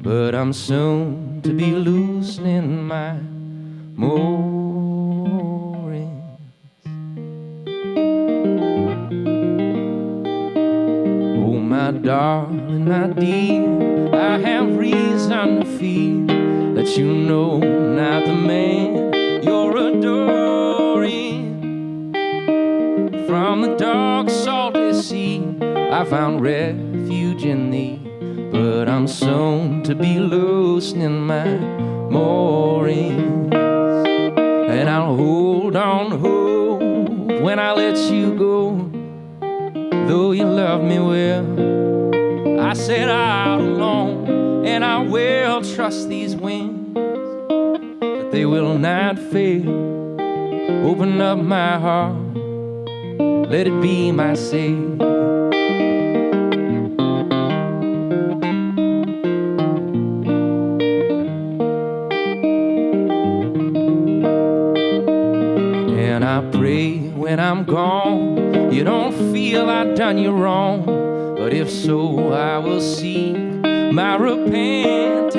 but I'm soon to be loosening my moorings. Oh, my darling, my dear, I have reason to fear that you know not the man you're adoring. From the dark, salty sea, I found refuge in thee, but I'm soon to be loosening my moorings. And I'll hold on to hope when I let you go, though you love me well. I set out alone, and I will trust these wings, that they will not fail. Open up my heart, let it be my savior. And I pray when I'm gone, you don't feel I've done you wrong. But if so, I will seek my repentance.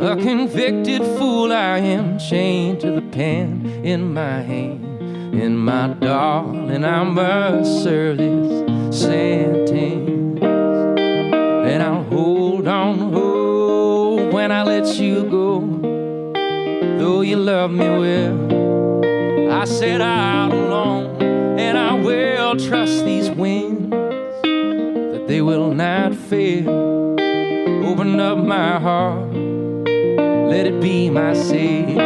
A convicted fool I am, chained to the pen in my hand. And my darling, I must serve this sentence. And I'll hold on to hope when I let you go, though you love me well. I set out alone, and I will trust these wings, that they will not fail. Open up my heart, let it be my savior.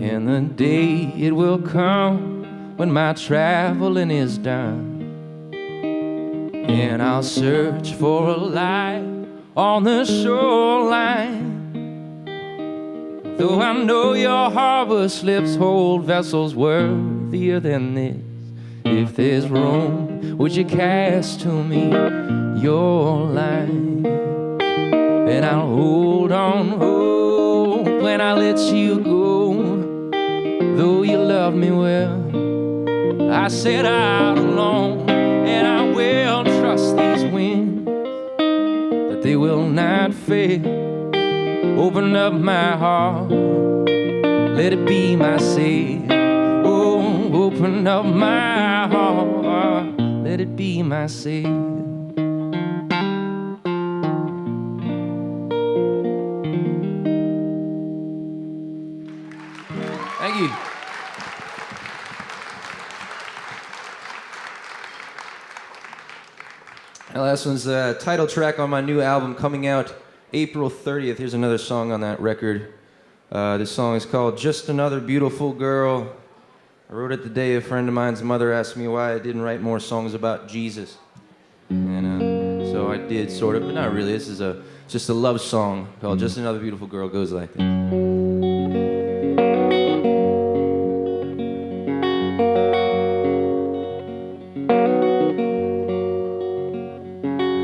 And the day it will come when my traveling is done, and I'll search for a light on the shoreline. Though I know your harbor slips hold vessels worthier than this, if there's room, would you cast to me your line? And I'll hold on hope when I let you go, though you love me well. I set out alone, and I will trust these wings, that they will not fail. Open up my heart, let it be my savior. Oh, open up my heart, let it be my savior. Thank you. The last one's the title track on my new album coming out April 30th. Here's another song on that record. This song is called Just Another Beautiful Girl. I wrote it the day a friend of mine's mother asked me why I didn't write more songs about Jesus. And so I did, sort of, but not really. This is just a love song called Just Another Beautiful Girl. It goes like this.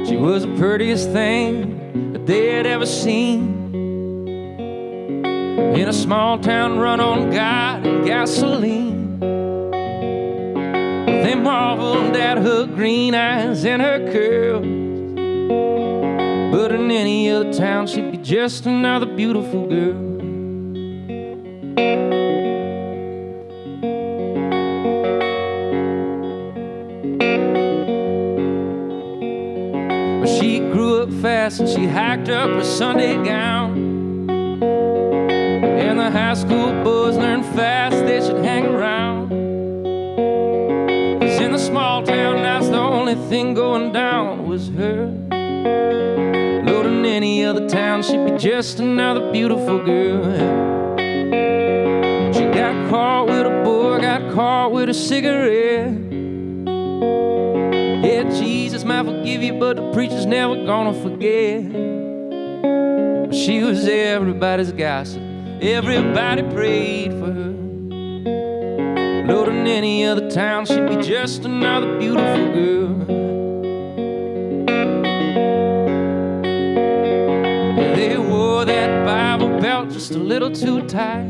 She was the prettiest thing that they had ever seen, in a small town run on God and gasoline. They marveled at her green eyes and her curls, but in any other town she'd be just another beautiful girl. She grew up fast and she hacked up her Sunday gown, and the high school boys learned fast they should hang around, 'cause in the small town that's the only thing going down was her. Lord, in any other town she'd be just another beautiful girl. She got caught with a boy, got caught with a cigarette. Yeah, Jesus might forgive you, but the preacher's never gonna forget. She was everybody's gossip, everybody prayed for her. Lord, in any other town she'd be just another beautiful girl. Yeah, they wore that Bible belt just a little too tight,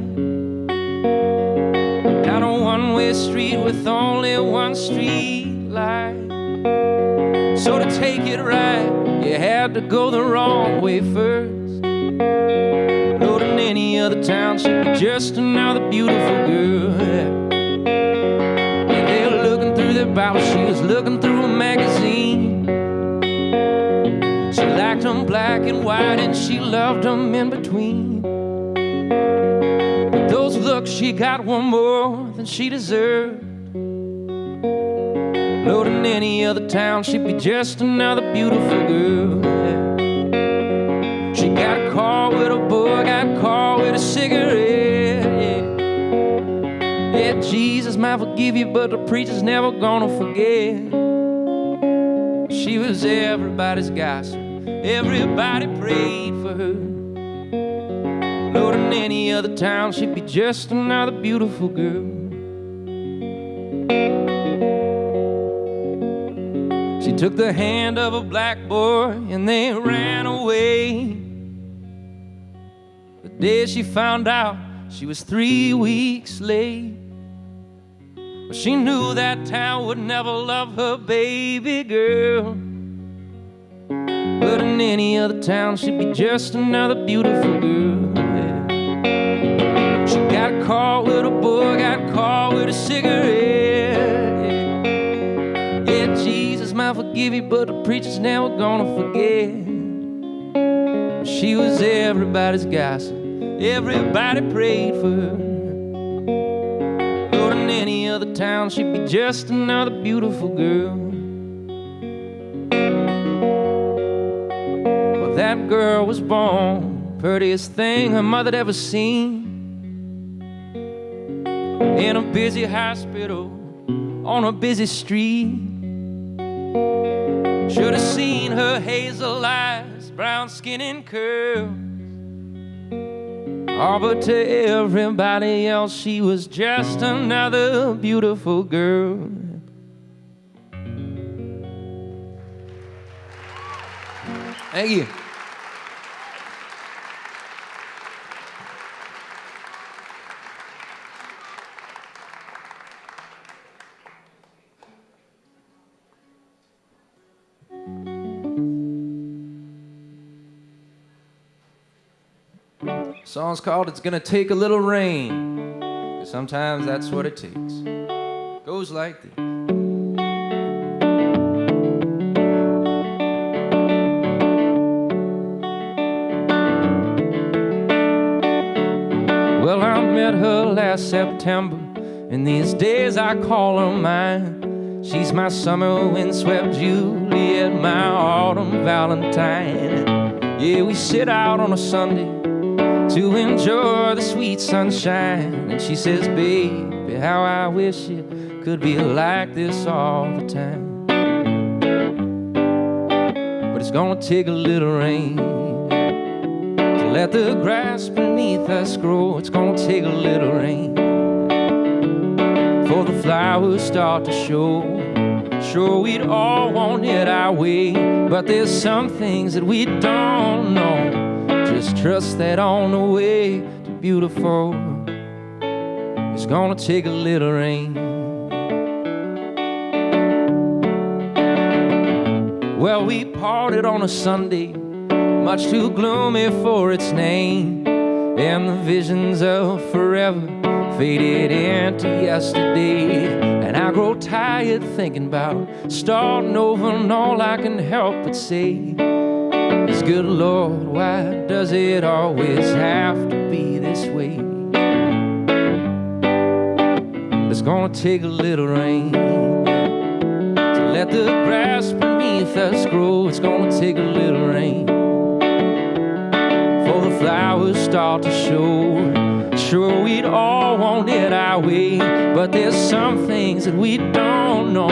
down a one-way street with only one street light. So to take it right, you had to go the wrong way first. Lord, in any other town she'd be just another beautiful girl. And they were looking through their Bible, she was looking through a magazine. She liked them black and white and she loved them in between. Look, she got one more than she deserved. Lord, in any other town, she'd be just another beautiful girl. Yeah. She got a car with a boy, got a car with a cigarette. Yeah. Yeah, Jesus might forgive you, but the preacher's never gonna forget. She was everybody's gossip. Everybody prayed for her. Lord, in any other town, she'd be just another beautiful girl. She took the hand of a black boy and they ran away. The day she found out she was 3 weeks late. But she knew that town would never love her baby girl. But in any other town, she'd be just another beautiful girl. Yeah. She got a car with a boy, got a car with a cigarette. Yeah, yeah, Jesus might forgive you, but the preacher's never gonna forget. She was everybody's gossip. Everybody prayed for her. Lord, in any other town, she'd be just another beautiful girl. That girl was born, prettiest thing her mother'd ever seen. In a busy hospital, on a busy street. Should have seen her hazel eyes, brown skin and curls. Oh, but to everybody else, she was just another beautiful girl. Thank you. Song's called It's Gonna Take a Little Rain. 'Cause sometimes that's what it takes. Goes like this. Well, I met her last September, and these days I call her mine. She's my summer windswept Juliet, my autumn Valentine. Yeah, we sit out on a Sunday to enjoy the sweet sunshine. And she says, baby, how I wish it could be like this all the time. But it's gonna take a little rain to let the grass beneath us grow. It's gonna take a little rain before the flowers start to show. Sure, we'd all want it our way, but there's some things that we don't know. Just trust that on the way to beautiful, it's gonna take a little rain. Well, we parted on a Sunday, much too gloomy for its name, and the visions of forever faded into yesterday. And I grow tired thinking about starting over, and all I can help but say is, good Lord, why does it always have to be this way? It's gonna take a little rain to let the grass beneath us grow. It's gonna take a little rain before the flowers start to show. Sure, we'd all want it our way, but there's some things that we don't know.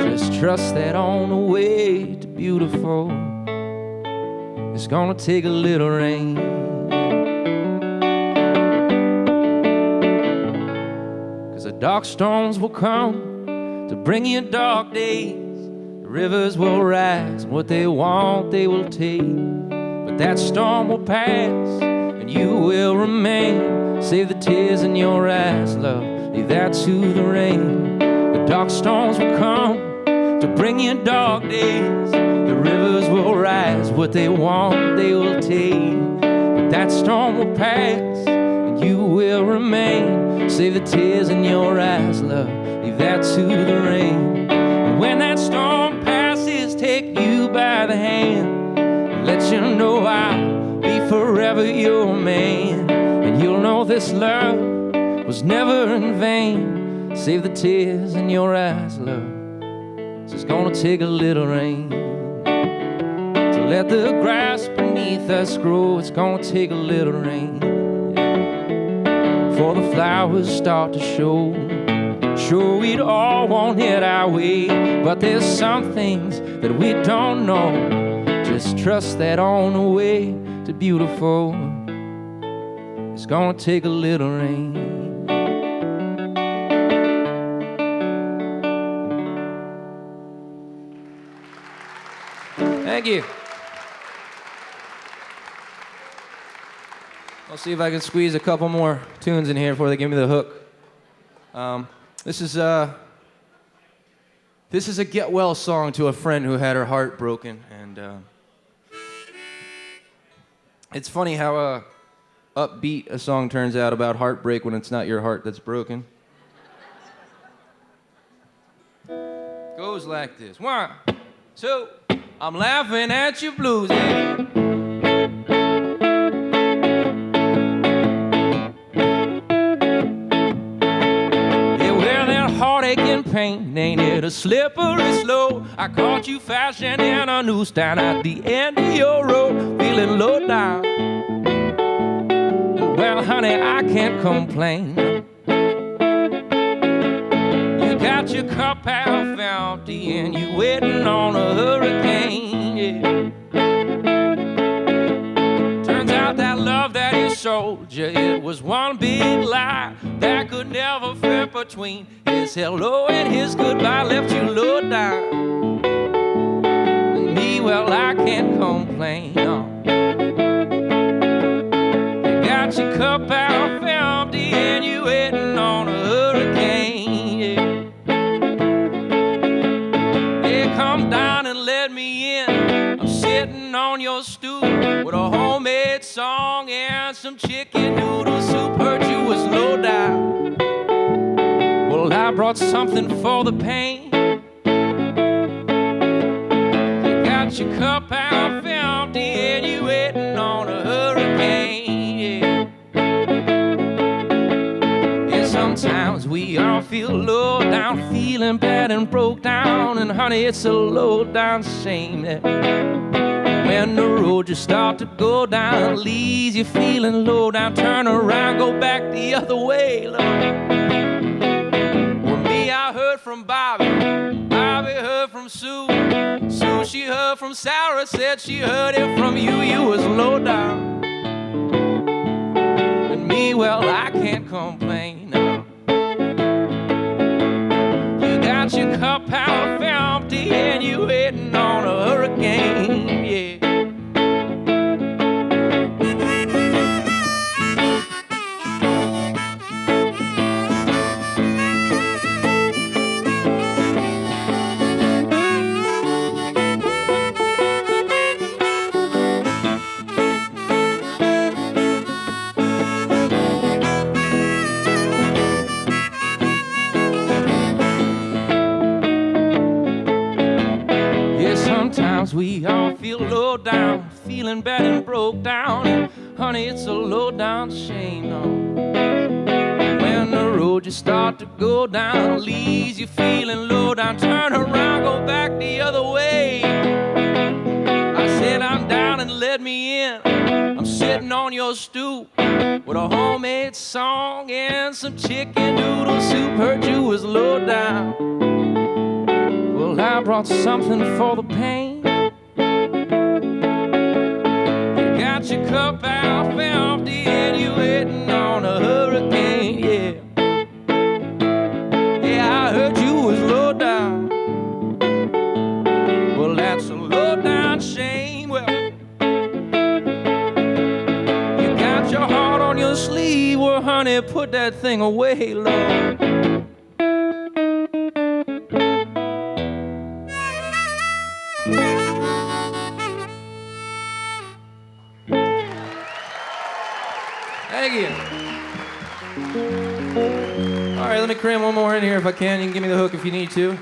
Just trust that on the way to beautiful, it's gonna take a little rain. 'Cause the dark storms will come to bring you dark days. The rivers will rise, and what they want they will take. But that storm will pass, and you will remain. Save the tears in your eyes, love, leave that to the rain. The dark storms will come to bring you dark days. The rivers will rise, what they want they will take. But that storm will pass, and you will remain. Save the tears in your eyes, love, leave that to the rain. And when that storm passes, take you by the hand, let you know I'll be forever your man. And you'll know this love was never in vain. Save the tears in your eyes, love. So it's gonna take a little rain to let the grass beneath us grow. It's gonna take a little rain before the flowers start to show. Sure, we'd all want it our way, but there's some things that we don't know. Just trust that on the way to beautiful, it's gonna take a little rain. Thank you. I'll see if I can squeeze a couple more tunes in here before they give me the hook. This is a get well song to a friend who had her heart broken, and it's funny how upbeat a song turns out about heartbreak when it's not your heart that's broken. Goes like this: 1, 2. I'm laughing at your blues. Yeah. Heartache and pain, ain't it a slippery slope? I caught you fashion in a newsstand at the end of your road, feeling low down. Well, honey, I can't complain. You got your cup half empty and you waiting on a hurricane. Yeah. Turns out that love that he showed you, it was one big lie that could never fit between his hello and his goodbye. Left you low down. And me, well, I can't complain. No. You got your cup half empty and you waiting on a hurricane. Yeah. Yeah, come down and let me in. I'm sitting on your stoop with a homemade song and some chicken noodle soup. Heard you was low down. Well, I brought something for the pain. You got your cup half empty and you waiting on a hurricane. Yeah. Yeah, sometimes we all feel low down, feeling bad and broke down. And honey, it's a low down shame that when the road just start to go down, leaves you feeling low down. Turn around, go back the other way, Lord. Well, me, I heard from Bobby, Bobby heard from Sue, Sue, she heard from Sarah, said she heard it from you, you was low down. And me, well, I can't complain, no. You got your cup half empty and you waiting on a hurricane, yeah. Sometimes we all feel low down, feeling bad and broke down. And honey, it's a low down shame, no. When the road just start to go down, leaves you feeling low down. Turn around, go back the other way. I said I'm down and let me in. I'm sitting on your stoop with a homemade song and some chicken noodle soup. Heard you was low down. Well, I brought something for the pain. You got your cup half empty and you waiting on a hurricane, yeah. Yeah, I heard you was low down. Well, that's a low down shame. Well, you got your heart on your sleeve. Well, honey, put that thing away, Lord. Thank you. All right, let me cram one more in here if I can. You can give me the hook if you need to.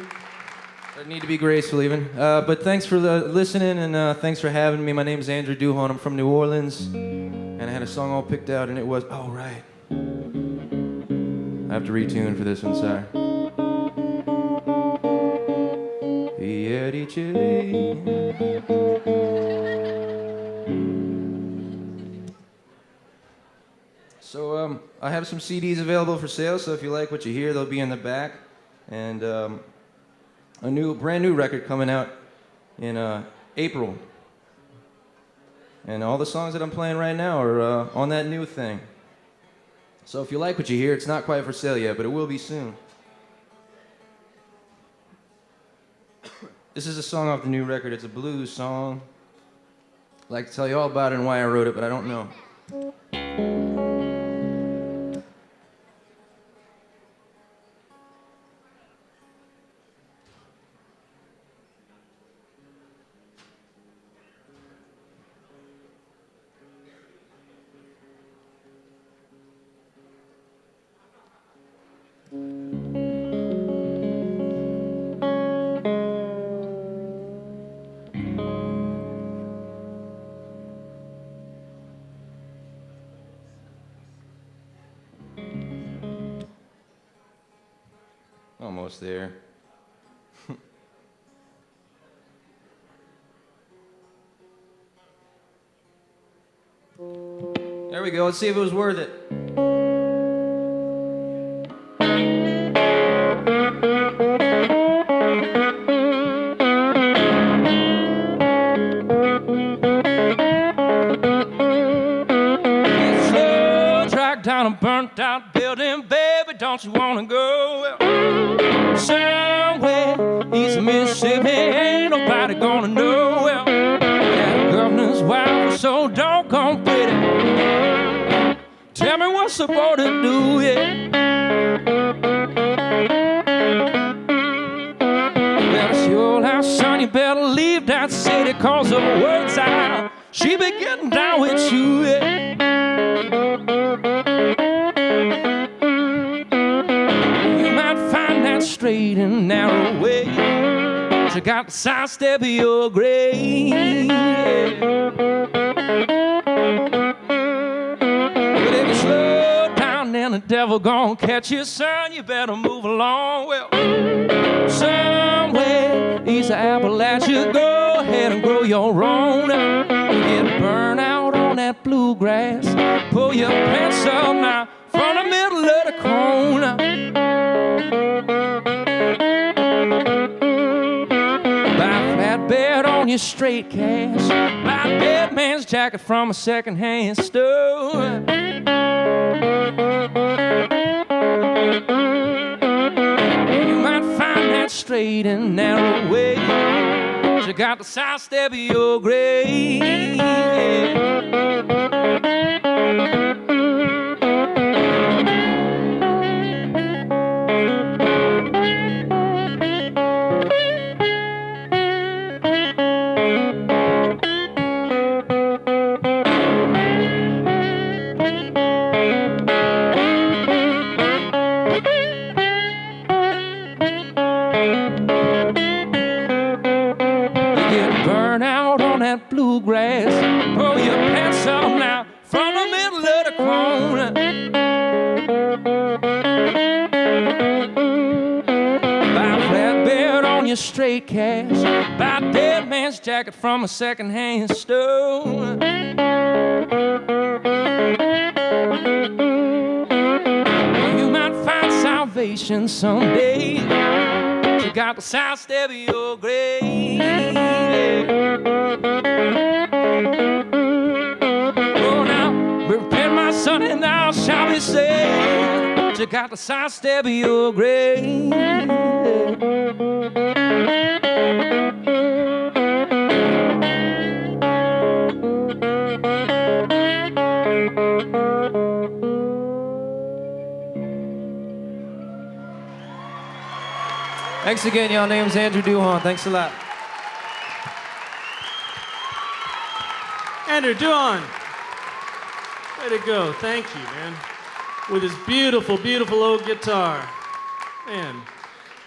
I need to be graceful even. But thanks for listening and thanks for having me. My name is Andrew Duhon. I'm from New Orleans. And I had a song all picked out and it was, oh, right. I have to retune for this one, sorry. Yeti chili. So I have some CDs available for sale, so if you like what you hear, they'll be in the back. And a brand new record coming out in April. And all the songs that I'm playing right now are on that new thing. So if you like what you hear, it's not quite for sale yet, but it will be soon. This is a song off the new record. It's a blues song. I'd like to tell you all about it and why I wrote it, but I don't know. Almost there. There we go. Let's see if it was worth it. Slow track down a burnt out building, baby, don't you wanna go? Well, somewhere east of Mississippi, ain't nobody gonna know. Well, that governor's wife, so doggone pretty. Tell me what's the boy to do, yeah. Well, it's your house, son, you better leave that city, cause the words out, she be getting down with you, yeah. You might find that straight and narrow way, but you got to sidestep your grave, yeah. But if you slow down, then the devil gon' catch you, son. You better move along. Well, somewhere east of Appalachia, go ahead and grow your own. You get burned out on that bluegrass. Pull your pants up now from the middle of the corner. Buy a flatbed on your straight cash. Buy a dead man's jacket from a secondhand store. You might find that straight and narrow way, but you got to sidestep your grave. Bluegrass, pull your pants up now from the middle of the corner. Buy a flatbed on your straight cash. Buy a dead man's jacket from a secondhand store. You might find salvation someday. You got to sidestep your grave. Oh, now, repent my son and thou shalt be saved. You got to sidestep your grave. Thanks again, y'all. Name's Andrew Duhon. Thanks a lot. Andrew Duhon. Way to go. Thank you, man. With his beautiful, beautiful old guitar. Man.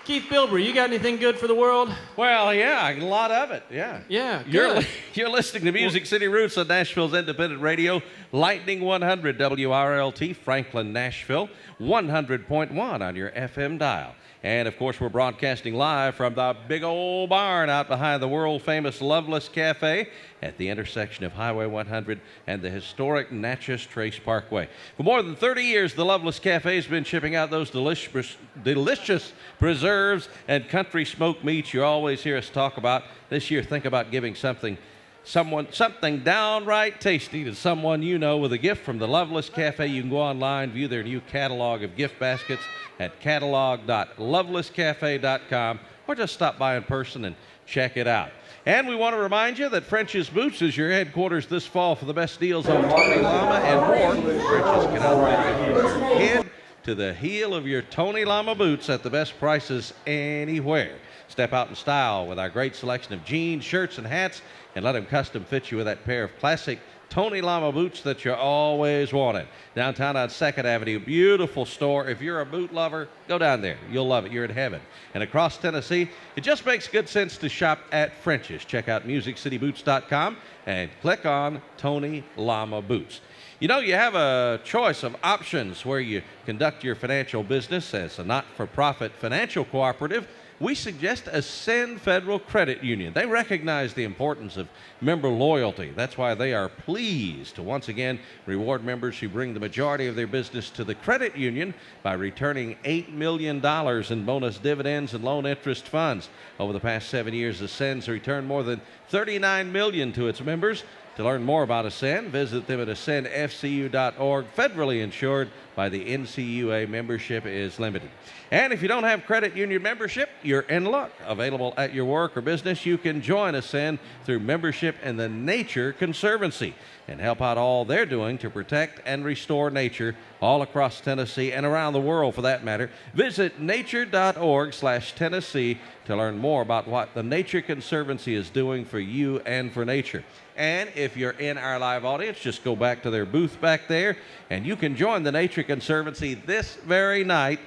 Keith Bilbrey, you got anything good for the world? Well, yeah, a lot of it, yeah. Yeah, good. You're listening to Music City Roots on Nashville's independent radio, Lightning 100 WRLT, Franklin, Nashville, 100.1 on your FM dial. And, of course, we're broadcasting live from the big old barn out behind the world-famous Loveless Cafe at the intersection of Highway 100 and the historic Natchez Trace Parkway. For more than 30 years, the Loveless Cafe has been shipping out those delicious preserves and country smoked meats you always hear us talk about. This year, think about giving something downright tasty to someone you know with a gift from the Loveless Cafe. You can go online, view their new catalog of gift baskets at catalog.lovelesscafe.com, or just stop by in person and check it out. And we want to remind you that French's Boots is your headquarters this fall for the best deals on Tony Lama and more. French's can outfit you from head to the heel of your Tony Lama boots at the best prices anywhere. Step out in style with our great selection of jeans, shirts, and hats, and let them custom fit you with that pair of classic Tony Lama boots that you always wanted. Downtown on 2nd Avenue, beautiful store. If you're a boot lover, go down there. You'll love it. You're in heaven. And across Tennessee, it just makes good sense to shop at French's. Check out MusicCityBoots.com and click on Tony Lama Boots. You know, you have a choice of options where you conduct your financial business as a not-for-profit financial cooperative. We suggest Ascend Federal Credit Union. They recognize the importance of member loyalty. That's why they are pleased to once again reward members who bring the majority of their business to the credit union by returning $8 million in bonus dividends and loan interest funds. Over the past 7 years, Ascend's returned more than $39 million to its members. To learn more about Ascend, visit them at ascendfcu.org. Federally insured by the NCUA. Membership is limited. And if you don't have credit union membership, you're in luck. Available at your work or business, you can join Ascend through membership in the Nature Conservancy and help out all they're doing to protect and restore nature all across Tennessee and around the world for that matter. Visit nature.org/Tennessee to learn more about what the Nature Conservancy is doing for you and for nature. And if you're in our live audience, just go back to their booth back there, and you can join the Nature Conservancy this very night.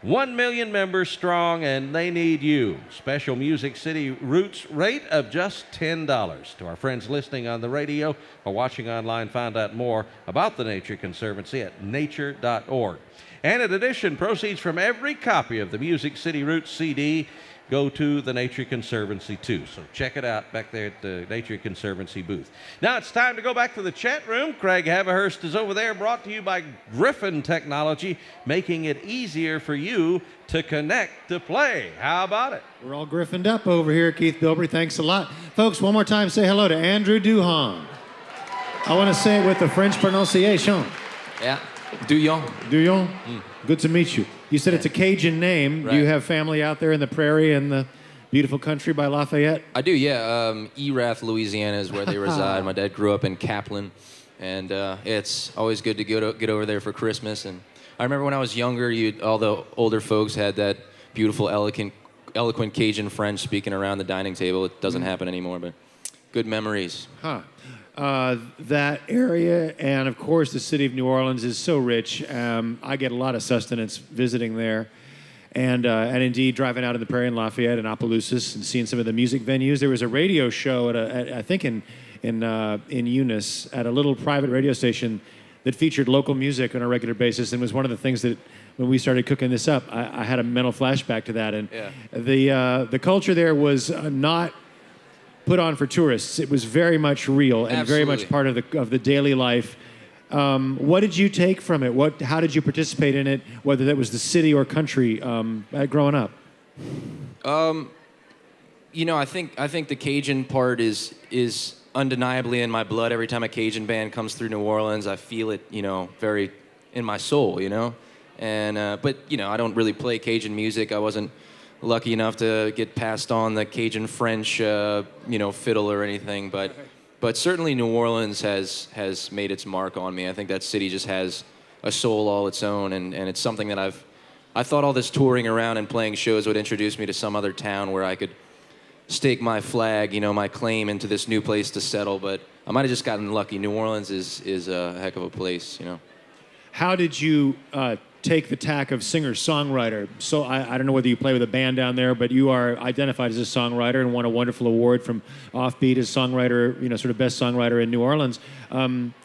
1 million members strong, and they need you. Special Music City Roots rate of just $10. To our friends listening on the radio or watching online, find out more about the Nature Conservancy at nature.org. And in addition, proceeds from every copy of the Music City Roots CD go to the Nature Conservancy too. So check it out back there at the Nature Conservancy booth. Now it's time to go back to the chat room. Craig Haverhurst is over there, brought to you by Griffin Technology, making it easier for you to connect to play. How about it? We're all griffined up over here, Keith Bilbrey. Thanks a lot. Folks, one more time, say hello to Andrew Duhon. I want to say it with the French pronunciation. Yeah, Duyon. Duyon? Good to meet you. You said it's a Cajun name. Right. Do you have family out there in the prairie and the beautiful country by Lafayette? I do, yeah. Erath, Louisiana is where they reside. My dad grew up in Kaplan, and it's always good to get over there for Christmas. And I remember when I was younger, all the older folks had that beautiful, eloquent Cajun French speaking around the dining table. It doesn't happen anymore, but good memories. That area and, of course, the city of New Orleans is so rich. I get a lot of sustenance visiting there. And indeed, driving out in the prairie in Lafayette and Opelousas and seeing some of the music venues. There was a radio show I think in Eunice at a little private radio station that featured local music on a regular basis, and was one of the things that when we started cooking this up, I had a mental flashback to that. And the culture there was not put on for tourists. It was very much real and very much part of the daily life. What did you take from it? How did you participate in it, whether that was the city or country growing up? I think the Cajun part is undeniably in my blood. Every time a Cajun band comes through New Orleans, I feel it, very in my soul, And but I don't really play Cajun music. I wasn't lucky enough to get passed on the Cajun French, fiddle or anything, but certainly New Orleans has made its mark on me. I think that city just has a soul all its own, and it's something that I thought all this touring around and playing shows would introduce me to some other town where I could stake my flag, my claim into this new place to settle, but I might have just gotten lucky. New Orleans is a heck of a place, How did you take the tack of singer-songwriter. So I don't know whether you play with a band down there, but you are identified as a songwriter and won a wonderful award from Offbeat as songwriter, sort of best songwriter in New Orleans.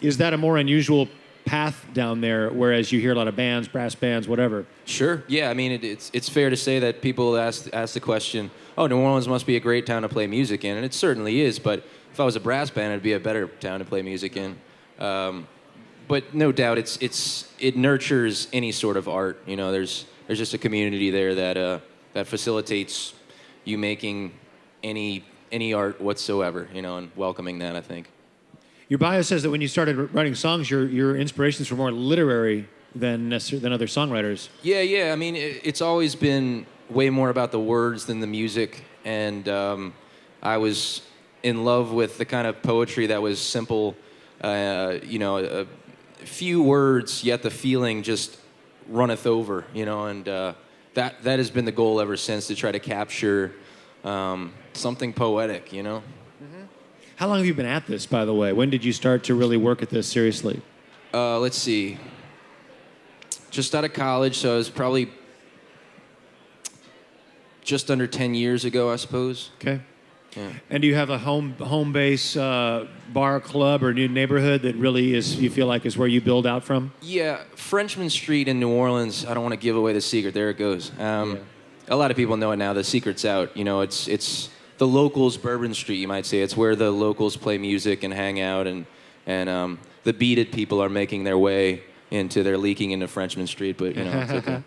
Is that a more unusual path down there, whereas you hear a lot of bands, brass bands, whatever? Sure. Yeah, I mean, it's fair to say that people ask the question, oh, New Orleans must be a great town to play music in, and it certainly is, but if I was a brass band, it'd be a better town to play music in. But no doubt, it nurtures any sort of art. There's just a community there that facilitates you making any art whatsoever. And welcoming that, I think. Your bio says that when you started writing songs, your inspirations were more literary than other songwriters. Yeah. I mean, it's always been way more about the words than the music, and I was in love with the kind of poetry that was simple. A few words, yet the feeling just runneth over, and that has been the goal ever since, to try to capture something poetic, Mm-hmm. How long have you been at this, by the way? When did you start to really work at this seriously? Let's see. Just out of college, so it was probably just under 10 years ago, I suppose. Okay. Yeah. And do you have a home base bar, club, or new neighborhood that really you feel like is where you build out from? Yeah, Frenchman Street in New Orleans. I don't want to give away the secret. There it goes. A lot of people know it now. The secret's out. It's the locals' Bourbon Street, you might say. It's where the locals play music and hang out, and the beaded people are making their way into. They're leaking into Frenchman Street, but it's okay.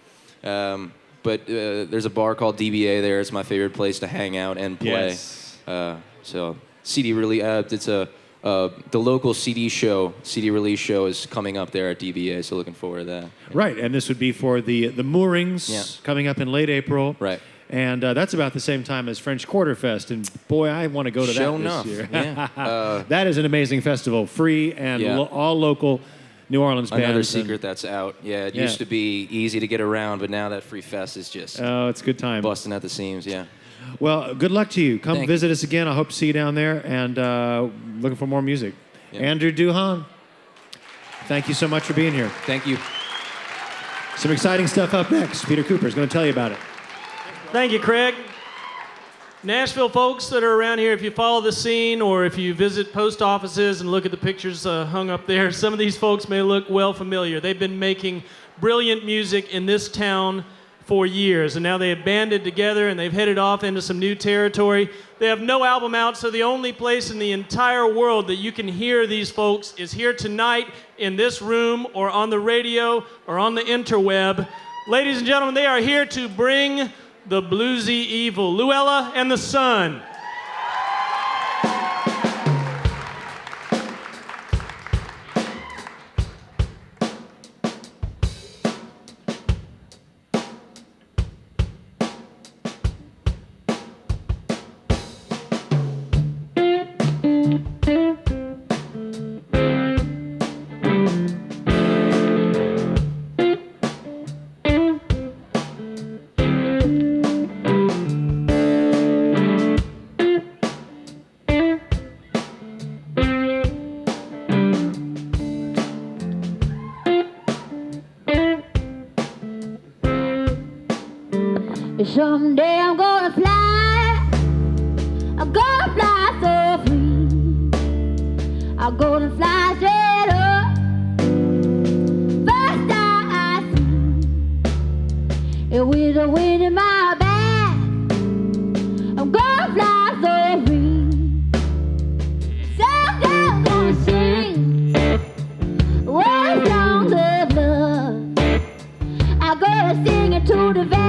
But there's a bar called DBA there. It's my favorite place to hang out and play. Yes. So CD release. It's the local CD release show is coming up there at DBA. So looking forward to that. Right, and this would be for the Moorings coming up in late April. Right. And that's about the same time as French Quarter Fest. And boy, I want to go to Show that enough. this year. Yeah. That is an amazing festival, free and all local New Orleans bands. Another secret that's out. Yeah, it used to be easy to get around, but now that Free Fest is just it's a good time. Busting at the seams, yeah. Well, good luck to you. Come Thank visit us again. I hope to see you down there, and looking for more music. Yeah. Andrew Duhan, thank you so much for being here. Thank you. Some exciting stuff up next. Peter Cooper is going to tell you about it. Thank you, Craig. Nashville folks that are around here, if you follow the scene or if you visit post offices and look at the pictures hung up there, some of these folks may look well familiar. They've been making brilliant music in this town for years, and now they have banded together and they've headed off into some new territory. They have no album out, so the only place in the entire world that you can hear these folks is here tonight in this room or on the radio or on the interweb. Ladies and gentlemen, they are here to bring the bluesy evil, Luella and the Sun. Someday I'm gonna fly. I'm gonna fly so free. I'm gonna fly straight up. First I see. And with the wind in my back, I'm gonna fly so free. Someday I'm gonna sing one song of love. I'm gonna sing it to the valley.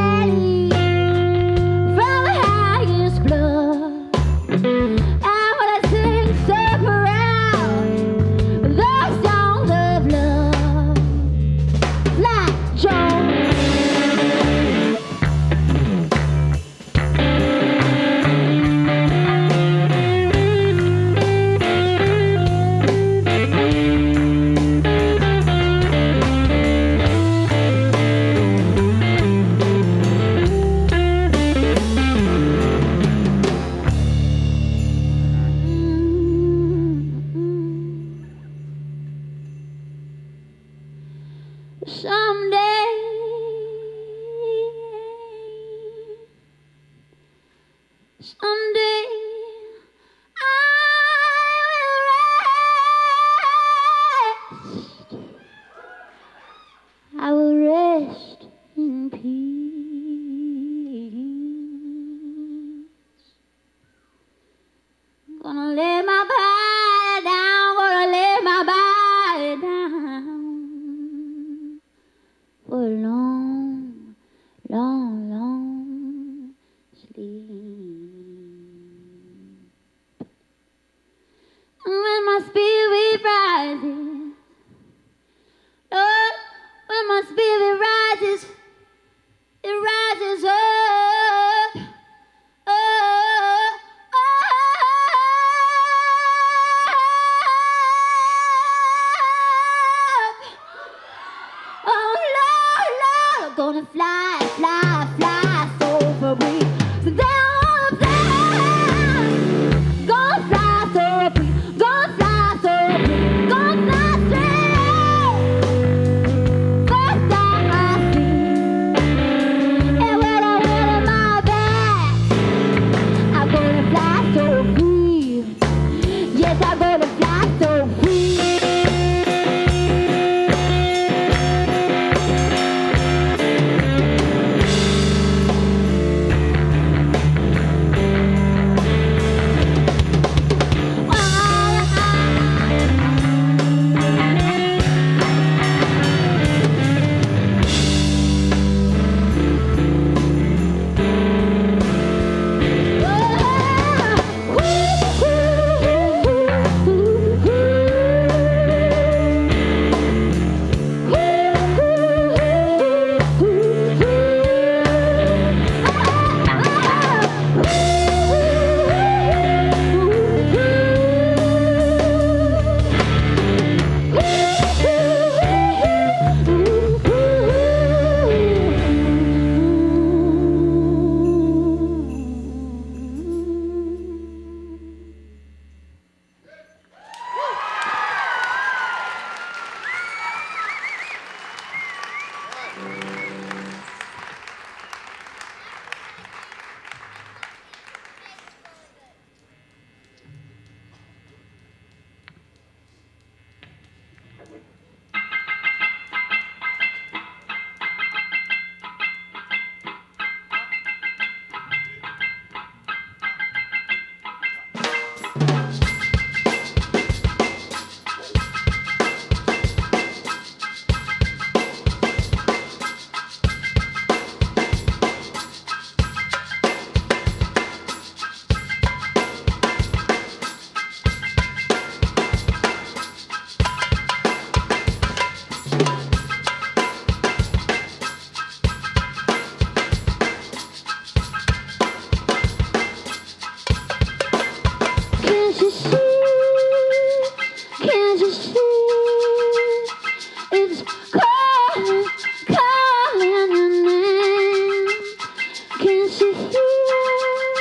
Someday When my spirit rises, Lord, when my spirit rises, it rises up, up, up. Oh Lord, Lord, I'm gonna fly, fly, fly so free. So down the fly, gonna fly so free, gonna fly so free, gonna fly straight. First time I see, and when I went on my back, I'm gonna fly so free. Yes, I'm gonna fly so free. Can't you see? It's calling, calling your name. Can't you hear?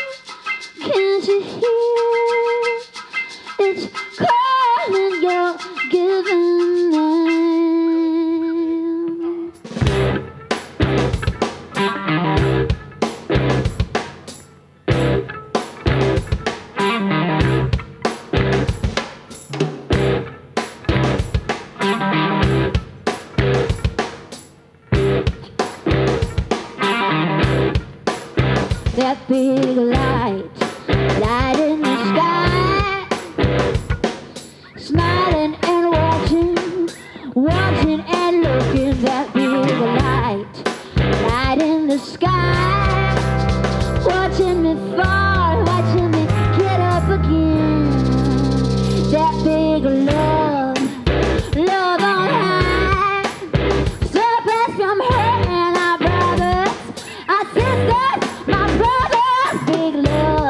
Can't you hear? It's calling your given name. That big light, light in the sky, smiling and watching, watching and looking. That big light, light in the sky, watching me fall, watching me get up again. That big love, love on high, surface from her and our brothers, our sisters, my brothers, big love.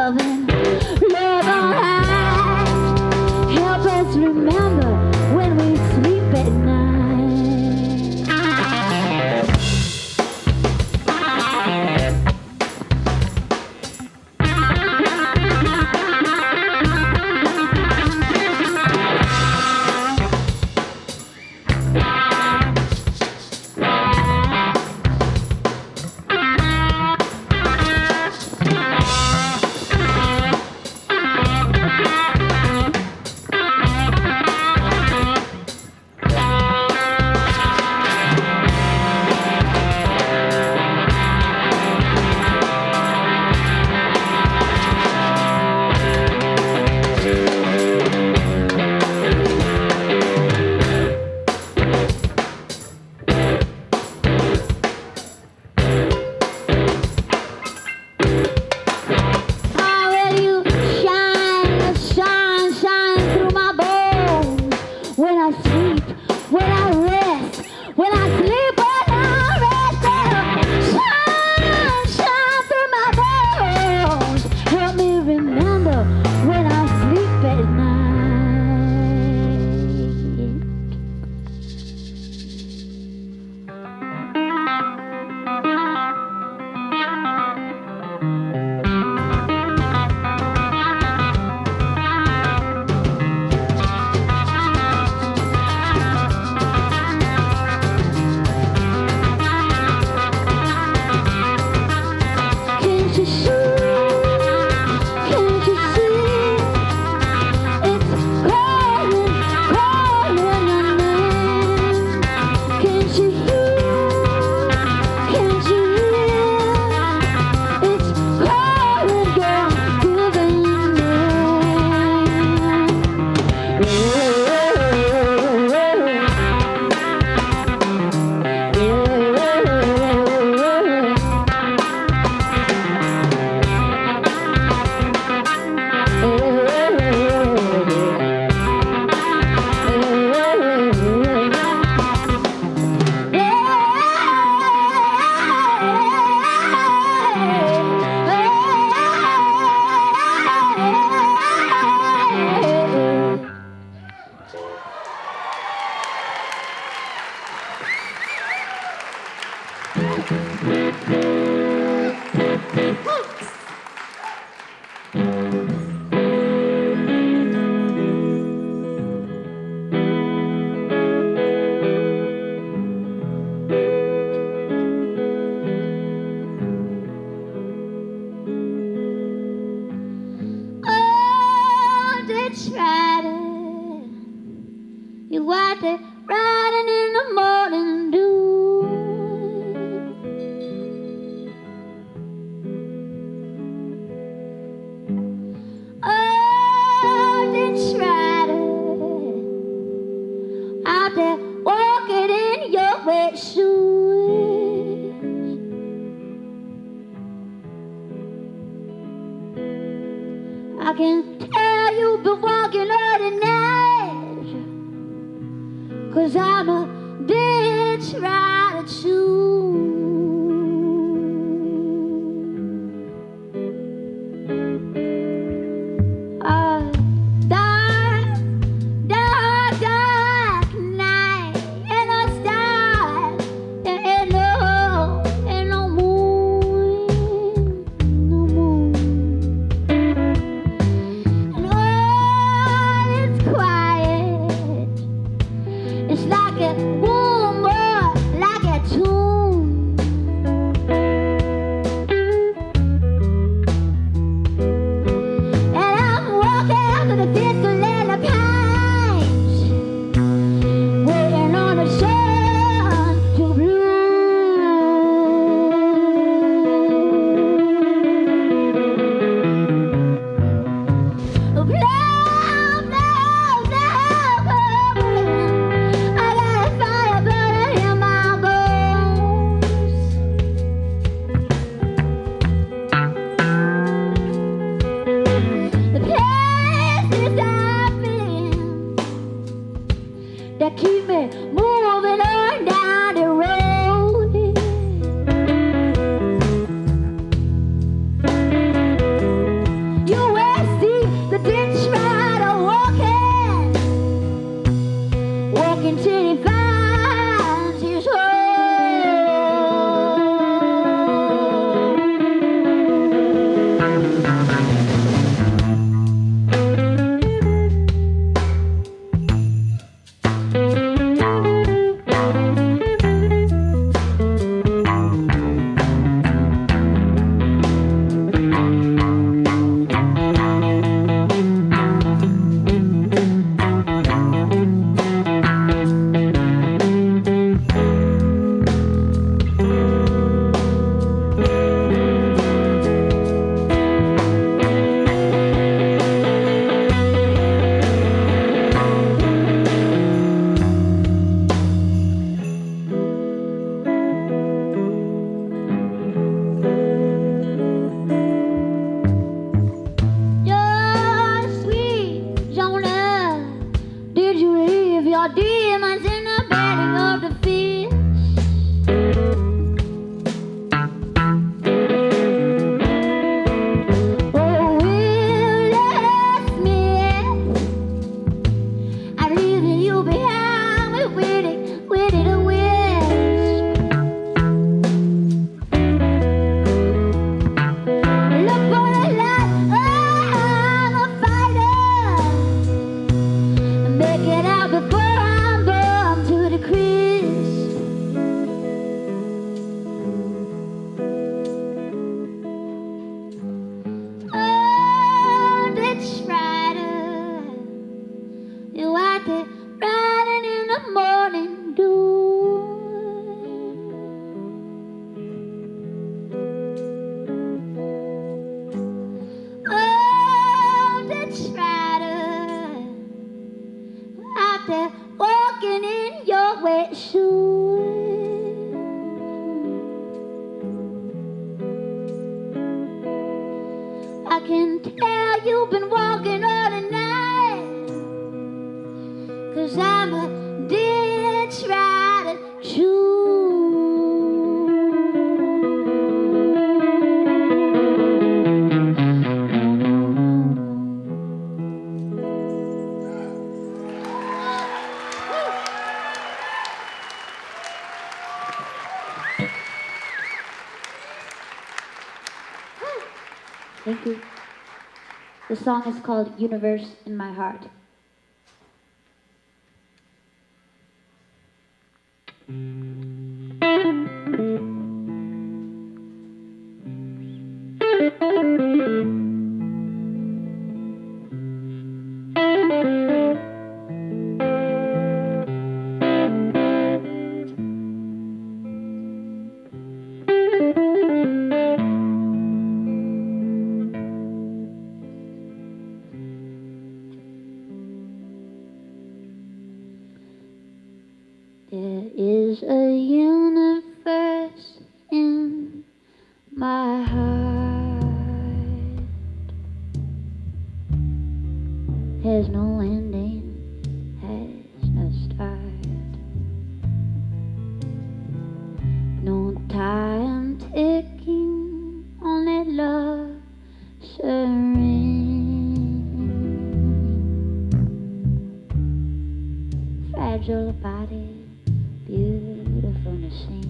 Oh, they tried it. You watch it riding in the morning dew. Oh, they tried it. Out there walking in your wet shoes. I can tell you've been walking all the night, 'cause I'm a ditch rider too. Dark, dark, dark night, and no stars, there ain't no moon, no moon. And all is quiet. It's like a warm world, like a tomb. And I'm walking to the disco and the pines, waiting on the sun to bloom. Blow, blow, blow, I got a fire burning in my bones. The places I've been that keep me moving on down the road. You will see the ditch rider walking till he finds his home. Your sweet Jonah, did you leave your demons in the belly of the fish? Oh, Will Smith, I'm leaving you behind with Winnie the Wish. Look for the light, I'm a fighter. Make it out before I'm burned to the crisp. Oh, ditch rider, you out there riding in the morning dew. Oh, ditch rider, out there walking in your wet shoes. I can tell you've been walking all the night, 'cause I'm a ditch rider too. Thank you. The song is called Universe in My Heart. There is a universe in my heart. Has no ending, has no start. No time ticking, only love serene. Fragile body, beautiful machine.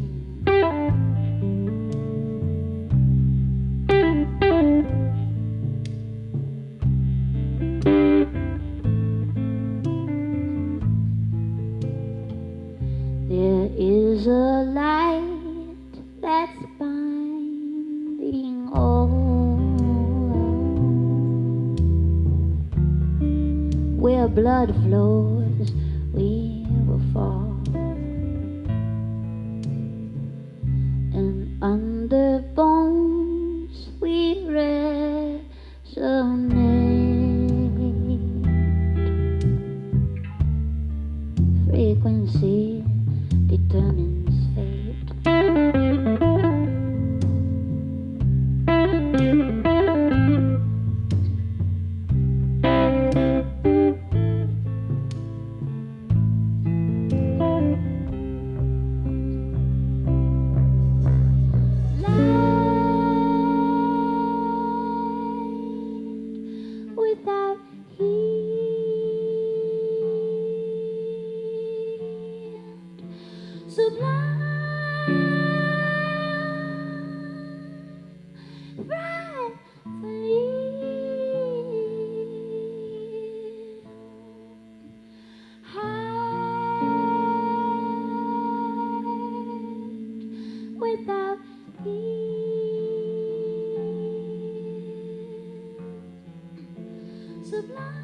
There is a light that's binding all. Where blood flows, we will fall. And under bones we resonate. Frequency determines fate. Without heat, sublime, rightfully hide. Without heat, sublime.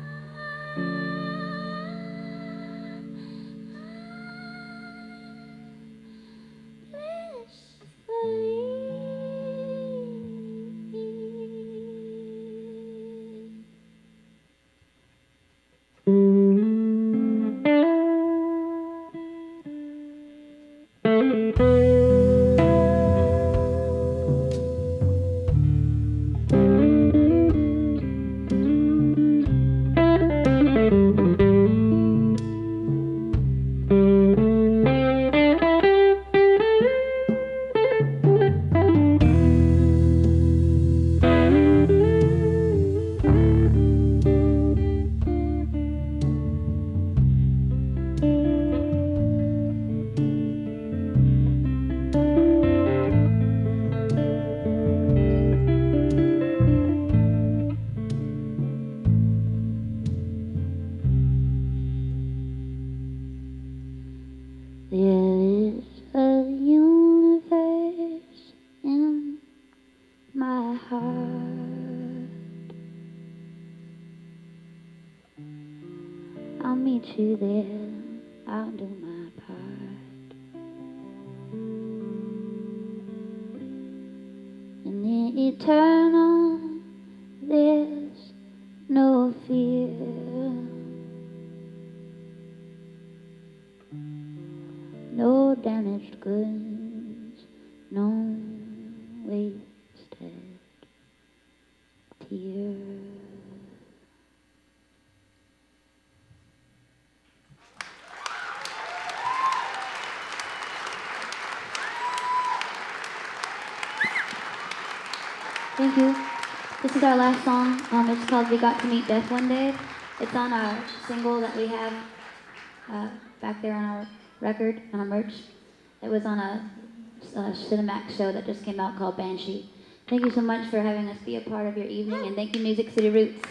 There is a universe in my heart. I'll meet you there, I'll do my part. In the eternal, there's no fear. No damaged goods, no wasted tears. Thank you. This is our last song. It's called We Got to Meet Death One Day. It's on a single that we have back there on our record, on our merch. It was on a Cinemax show that just came out called Banshee. Thank you so much for having us be a part of your evening, and thank you, Music City Roots.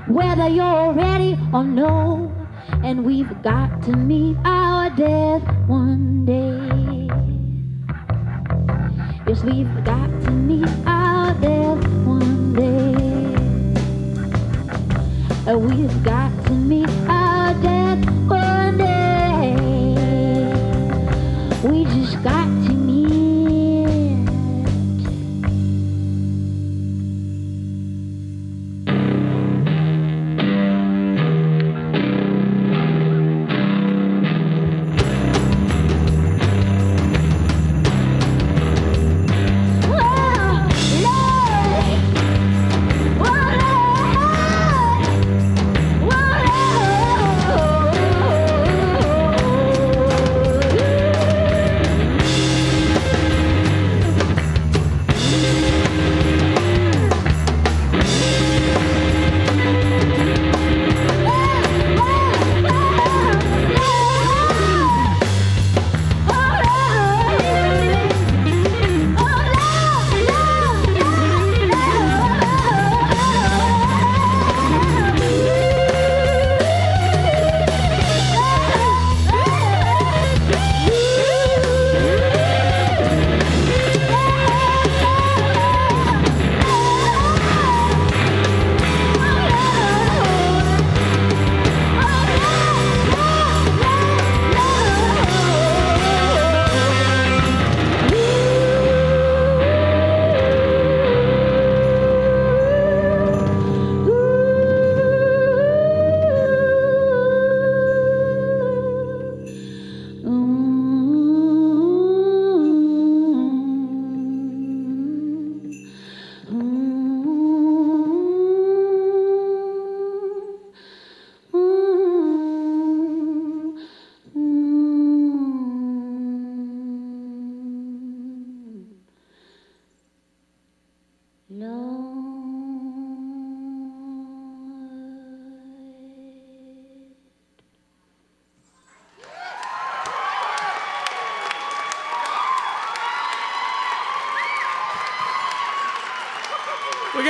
Whether you're ready or no, and we've got to meet our death one day. Yes, we've got to meet our death one day. We've got to meet our death one day. We just got to meet. Whoa, Lord. Whoa, Lord.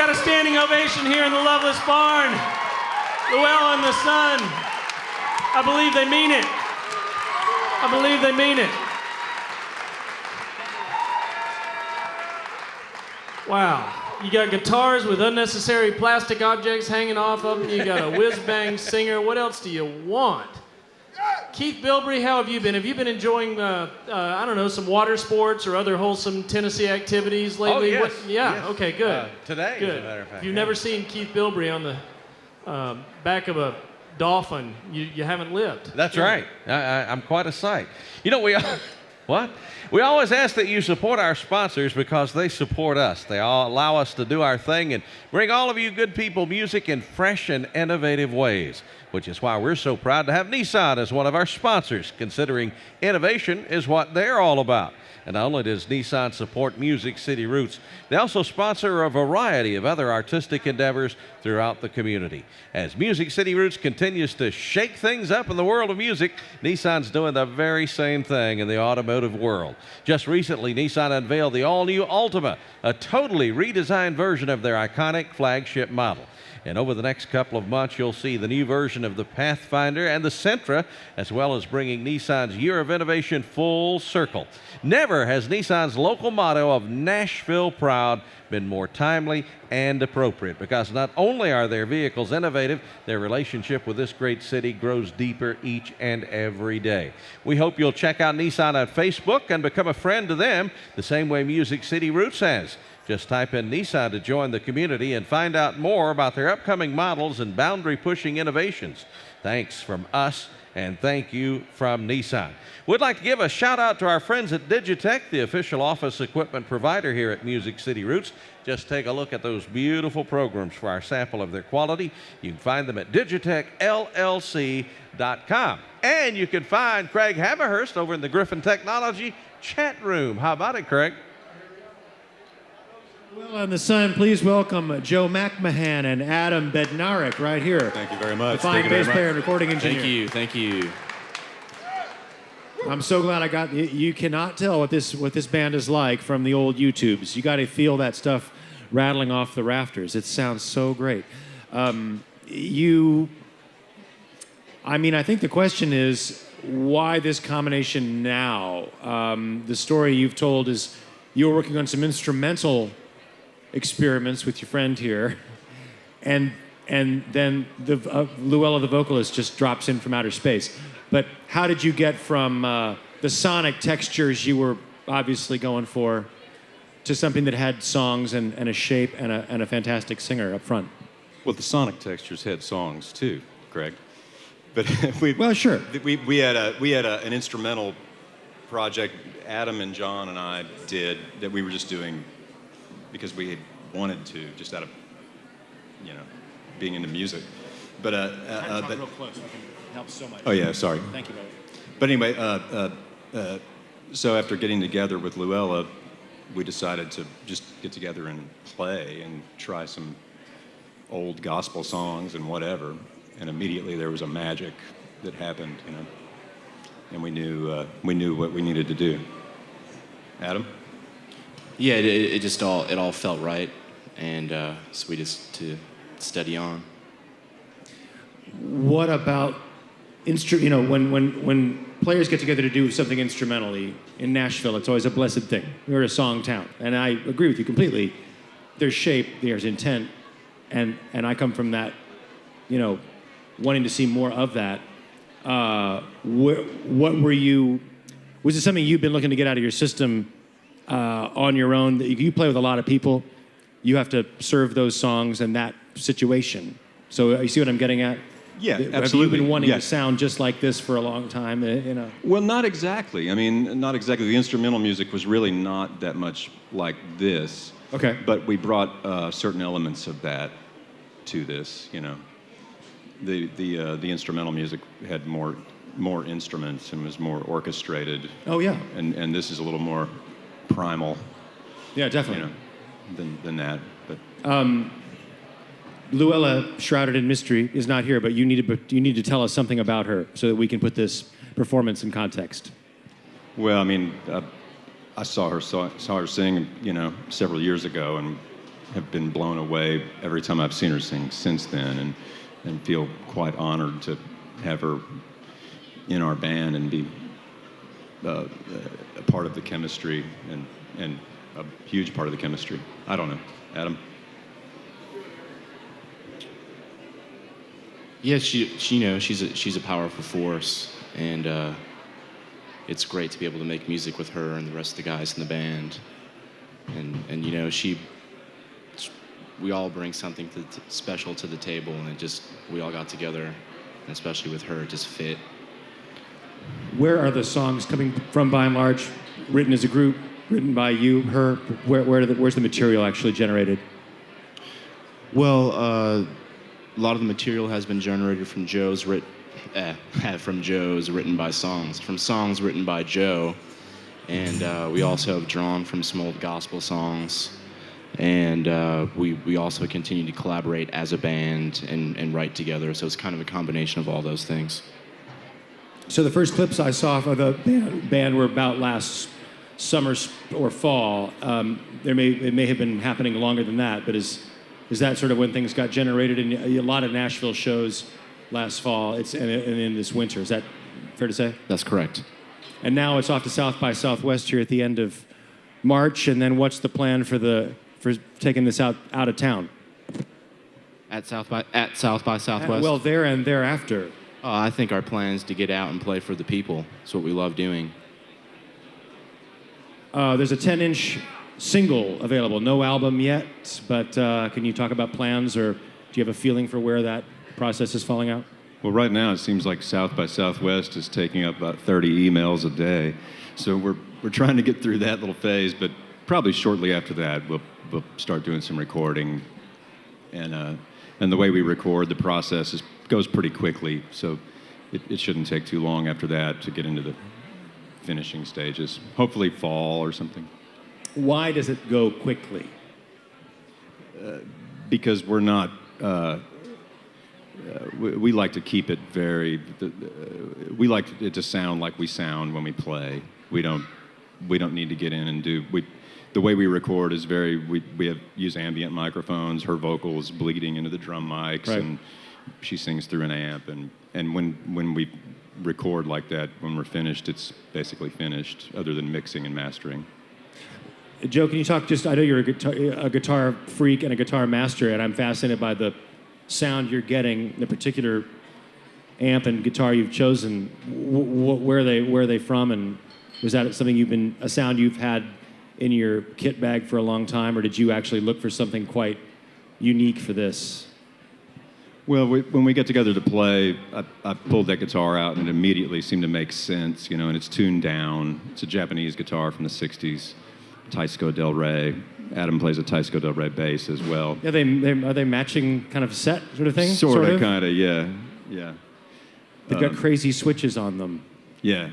got a standing ovation here in the Loveless Barn. Luella and the Sun. I believe they mean it. I believe they mean it. Wow. You got guitars with unnecessary plastic objects hanging off of them. You got a whiz-bang singer. What else do you want? Keith Bilbrey, how have you been? Have you been enjoying, I don't know, some water sports or other wholesome Tennessee activities lately? Oh, yes. Yes. Okay, good. Today, good. as a matter of fact. If you've never seen Keith Bilbrey on the back of a dolphin, you haven't lived. That's right. I'm quite a sight. You know, what? We always ask that you support our sponsors because they support us. They all allow us to do our thing and bring all of you good people music in fresh and innovative ways, which is why we're so proud to have Nissan as one of our sponsors, considering innovation is what they're all about. And not only does Nissan support Music City Roots, they also sponsor a variety of other artistic endeavors throughout the community. As Music City Roots continues to shake things up in the world of music, Nissan's doing the very same thing in the automotive world. Just recently, Nissan unveiled the all-new Altima, a totally redesigned version of their iconic flagship model. And over the next couple of months, you'll see the new version of the Pathfinder and the Sentra, as well as bringing Nissan's Year of Innovation full circle. Never has Nissan's local motto of Nashville Proud been more timely and appropriate, because not only are their vehicles innovative, their relationship with this great city grows deeper each and every day. We hope you'll check out Nissan on Facebook and become a friend to them the same way Music City Roots has. Just type in Nissan to join the community and find out more about their upcoming models and boundary-pushing innovations. Thanks from us, and thank you from Nissan. We'd like to give a shout-out to our friends at Digitech, the official office equipment provider here at Music City Roots. Just take a look at those beautiful programs for our sample of their quality. You can find them at digitechllc.com. And you can find Craig Haverhurst over in the Griffin Technology chat room. How about it, Craig? Well, on the Sun, please welcome Joe McMahon and Adam Bednarik right here. Thank you very much. The fine bass player and recording engineer. Thank you. I'm so glad I got you. Cannot tell what this band is like from the old YouTubes. You got to feel that stuff rattling off the rafters. It sounds so great. I think the question is, why this combination now? The story you've told is you were working on some instrumental experiments with your friend here, and then Luella, the vocalist, just drops in from outer space. But how did you get from the sonic textures you were obviously going for to something that had songs and a shape and a fantastic singer up front? Well, the sonic textures had songs too, Greg. But we had an instrumental project Adam and John and I did that we were just doing because we had wanted to, just out of, being into music. But real close. It helps so much. Oh yeah, sorry. Thank you, brother. But anyway, so after getting together with Luella, we decided to just get together and play and try some old gospel songs and whatever. And immediately there was a magic that happened, and we knew what we needed to do. Adam? Yeah, it all felt right, and so we just to steady on. What about when players get together to do something instrumentally in Nashville, it's always a blessed thing. We're a song town, and I agree with you completely. There's shape, there's intent, and I come from that, wanting to see more of that. What were you? Was it something you've been looking to get out of your system on your own? You play with a lot of people. You have to serve those songs in that situation. So you see what I'm getting at? Yeah, absolutely. Have you been wanting to sound just like this for a long time? Well, not exactly. Not exactly. The instrumental music was really not that much like this. Okay. But we brought certain elements of that to this. The instrumental music had more instruments and was more orchestrated. Oh yeah. And this is a little more primal. Yeah, definitely. Than that. But Luella, shrouded in mystery, is not here, but you need to tell us something about her so that we can put this performance in context. Well, I saw her sing, several years ago, and have been blown away every time I've seen her sing since then, and feel quite honored to have her in our band and be a part of the chemistry and a huge part of the chemistry. I don't know. Adam? Yeah, she's a powerful force, and it's great to be able to make music with her and the rest of the guys in the band. And we all bring something special to the table, and we all got together, and especially with her, it just fit. Where are the songs coming from, by and large? Written as a group, written by you, her? Where's the material actually generated? Well, a lot of the material has been generated from Joe's written by songs, from songs written by Joe, and we also have drawn from some old gospel songs, and we also continue to collaborate as a band and write together. So it's kind of a combination of all those things. So the first clips I saw of the band were about last summer or fall. It may have been happening longer than that, but is that sort of when things got generated? And a lot of Nashville shows last fall, and in this winter. Is that fair to say? That's correct. And now it's off to South by Southwest here at the end of March. And then what's the plan for taking this out of town? At South by Southwest? Well, there and thereafter. I think our plan is to get out and play for the people. It's what we love doing. There's a 10-inch single available. No album yet, but can you talk about plans, or do you have a feeling for where that process is falling out? Well, right now it seems like South by Southwest is taking up about 30 emails a day. So we're trying to get through that little phase, but probably shortly after that we'll start doing some recording. And the way we record, the process goes pretty quickly, so it shouldn't take too long after that to get into the finishing stages. Hopefully fall or something. Why does it go quickly? Because we're not... we like to keep it we like it to sound like we sound when we play. We don't need to get in and do... The way we record is we use ambient microphones. Her vocal is bleeding into the drum mics, right. And she sings through an amp. And when we record like that, when we're finished, it's basically finished, other than mixing and mastering. Joe, can you talk I know you're a guitar freak and a guitar master, and I'm fascinated by the sound you're getting, the particular amp and guitar you've chosen. Where are they from, and was that a sound you've had in your kit bag for a long time, or did you actually look for something quite unique for this? Well, when we get together to play, I pulled that guitar out and it immediately seemed to make sense, and it's tuned down. It's a Japanese guitar from the 60s, Taisco Del Rey. Adam plays a Taisco Del Rey bass as well. Yeah, are they matching kind of set sort of thing? Sort of, kind of, yeah. They've got crazy switches on them. Yeah,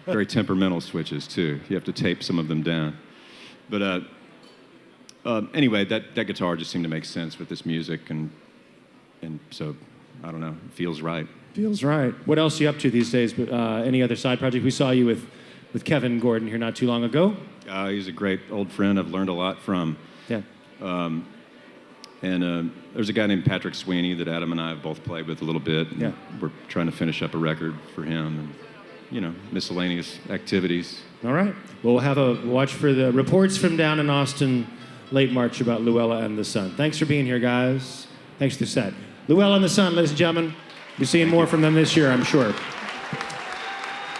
very temperamental switches too. You have to tape some of them down. But anyway, that guitar just seemed to make sense with this music, and so, I don't know, it feels right. Feels right. What else are you up to these days? Any other side project? We saw you with Kevin Gordon here not too long ago. He's a great old friend I've learned a lot from. Yeah. And there's a guy named Patrick Sweeney that Adam and I have both played with a little bit. Yeah. We're trying to finish up a record for him, and, miscellaneous activities. All right. Well, we'll have a watch for the reports from down in Austin late March about Luella and the Sun. Thanks for being here, guys. Thanks for the set. Luella and the Sun, ladies and gentlemen. You're seeing more from them this year, I'm sure.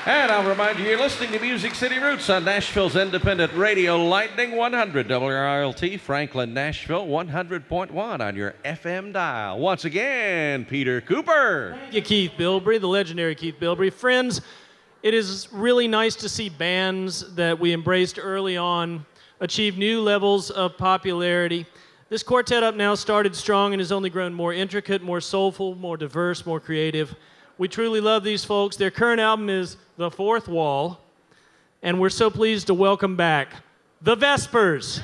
And I'll remind you, you're listening to Music City Roots on Nashville's independent radio, Lightning 100, WRLT, Franklin, Nashville, 100.1 on your FM dial. Once again, Peter Cooper. Thank you, Keith Bilbrey, the legendary Keith Bilbrey. Friends, it is really nice to see bands that we embraced early on achieve new levels of popularity. This quartet up now started strong and has only grown more intricate, more soulful, more diverse, more creative. We truly love these folks. Their current album is The Fourth Wall, and we're so pleased to welcome back The Vespers.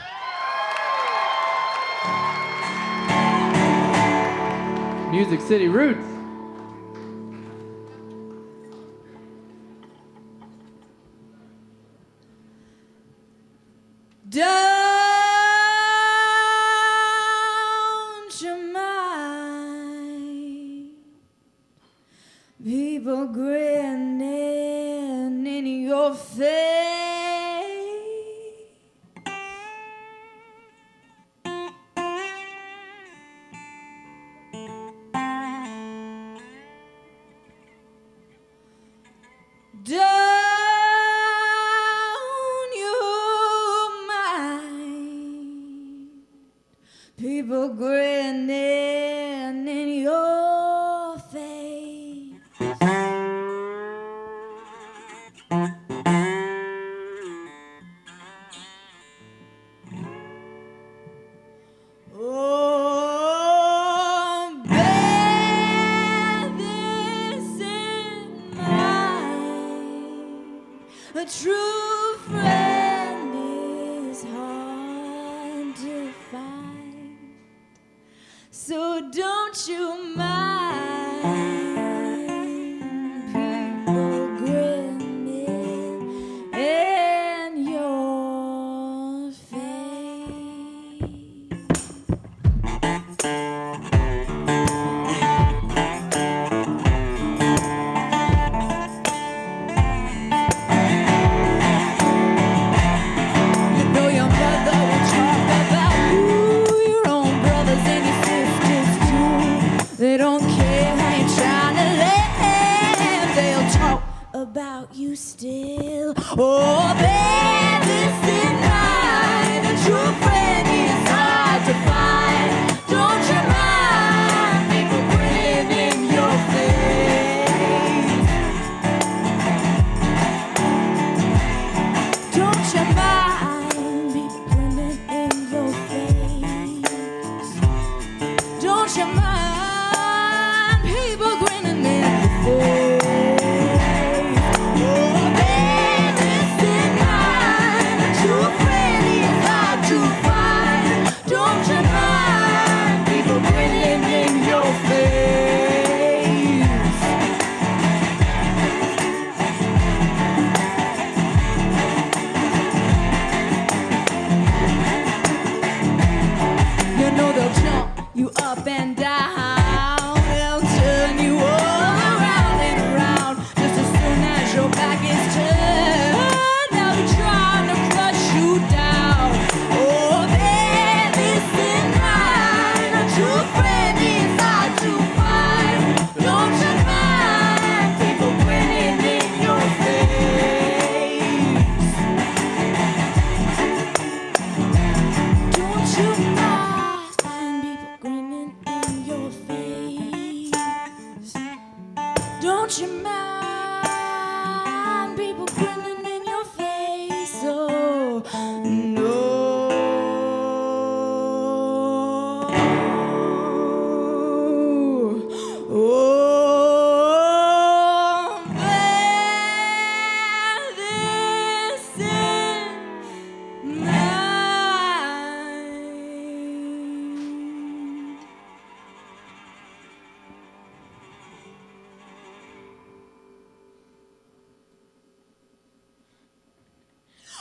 Music City Roots. grinning in your face. Don't you mind people grinning in your face? Oh, bear this in mind. A true friend is hard to find. So don't you mind people grinning in your face. You know your mother will talk about you, your own brothers and your sisters too. They don't care how you're trying to live, they'll talk about you still. Oh, bear this in mind, a true friend is hard to find. Don't you mind people grinning in your face? Don't you mind people grinning in your face? Don't you mind people grinning in your face? Oh, bear this in mind, a true friend is hard to find. Don't you mind people grinning in your face? You know they'll jump you up and down, they'll turn you all around and around. Just as soon as your back is turned, they'll be trying to crush you down. Oh, bear this in mind, a true friend is hard to find. Don't you mind people grinning in your face? Don't you mind people grinning in your face? Don't you mind people grinning in your face? Oh, no. Oh, bear this in mind.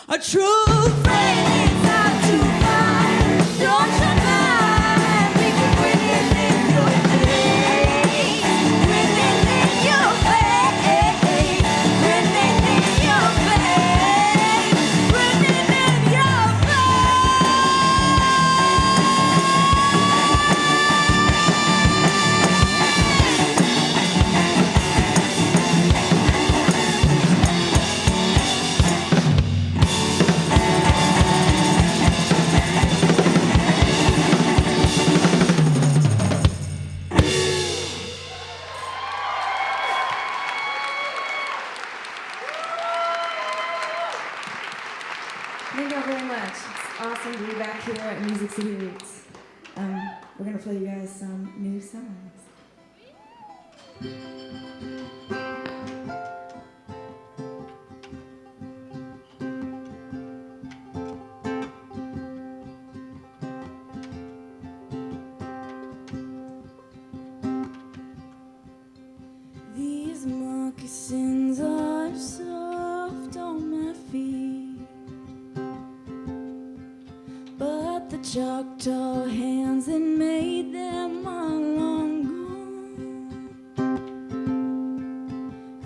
A true friend is hard to find. Don't you mind people grinning in your face? Grinning in your face. Grinning in your face. Grinning in your Thank you all very much. It's awesome to be back here at Music City Roots. We're going to play you guys some new songs. These moccasins are soft on my feet, but the Choctaw hands that made them are long gone.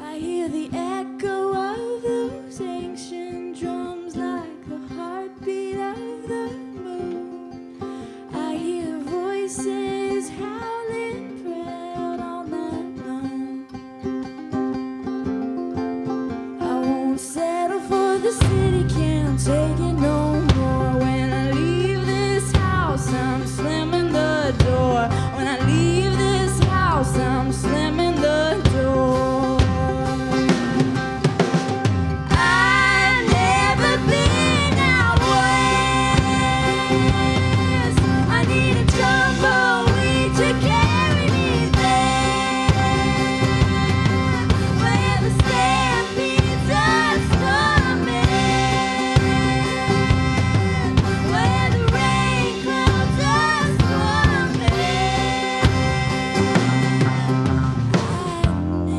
I hear hear the echo of those ancient drums like the heartbeat of the moon. I hear voices howling proud all night long. I won't settle for the city, can't take it no more. When I leave this house, I'm slamming the door. When I leave this house, I'm slamming the door. I've never been out west. I need a tumbleweed to carry me there, where the stampedes are storming, where the rain clouds are swarming.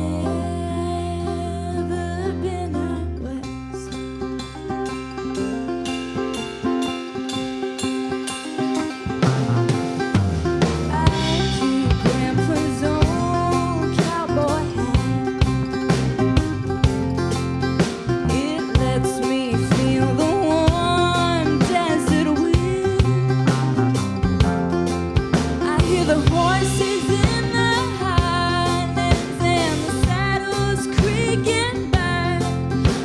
I've never been out west. I keep Grandpa's old cowboy hat. It lets me feel the warm desert wind. I hear the horses in the highlands and the saddles creaking back.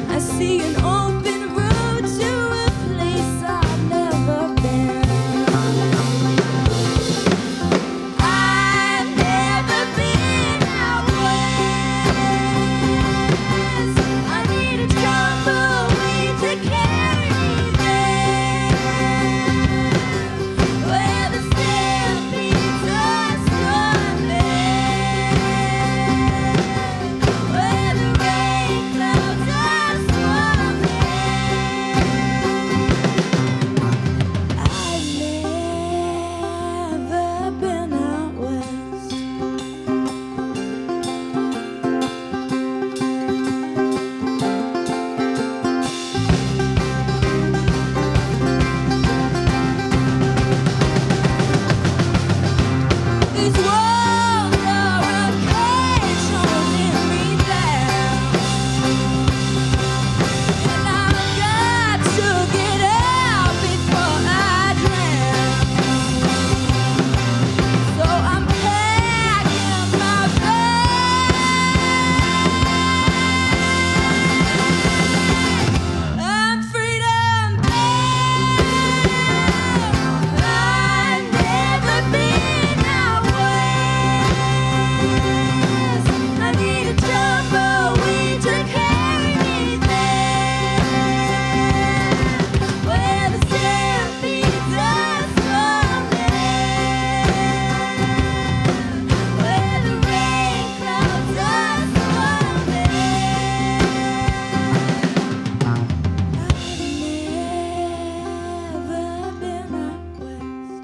I see an open road to a place I've never been. I've never been out west. I need a tumbleweed to carry me there, where the stampedes are storming, where the rain clouds are swarming. I've never been out west. These walls are a cage holding me down, and I've got to get out before I drown. So I'm packing my bag. I'm freedom bound. I've never been out west. I need a tumbleweed to carry me there, where the stampedes are storming, where the rain clouds are swarming. I've never been out west.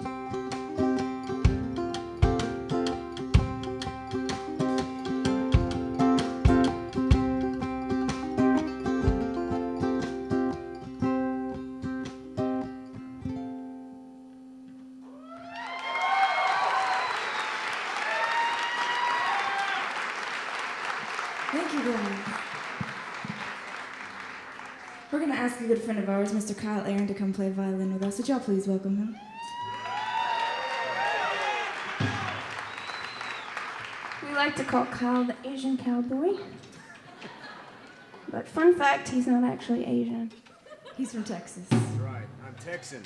Thank you, guys. We're going to ask a good friend of ours, Mr. Kyle Aaron, to come play violin with us. Would y'all please welcome him? We like to call Kyle the Asian cowboy. But fun fact, he's not actually Asian. He's from Texas. That's right. I'm Texan.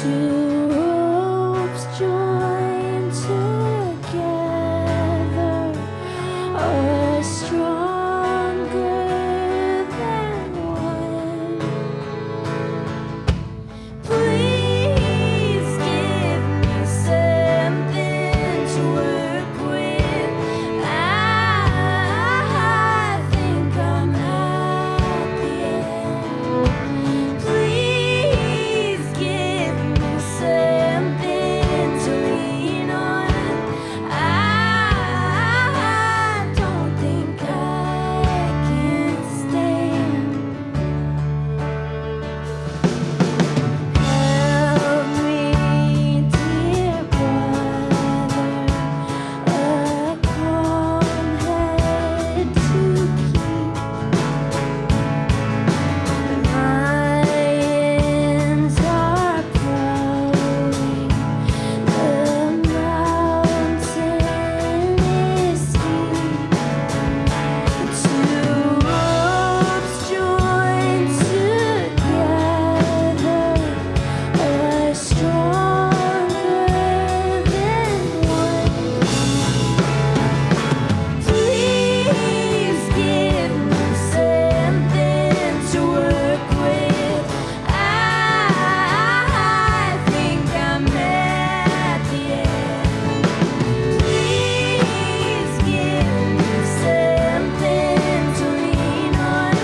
Two ropes joined together are stronger than one. Please give me something to work with. I think I'm at the end. Please give me something to lean on. I don't think I can stand. Help me, dear brother, a calm head to keep. My ends are growing, the mountain is steep. Two ropes joined together are stronger than one. Please give me something to work with. I think I'm at the end. Please give me something to lean on.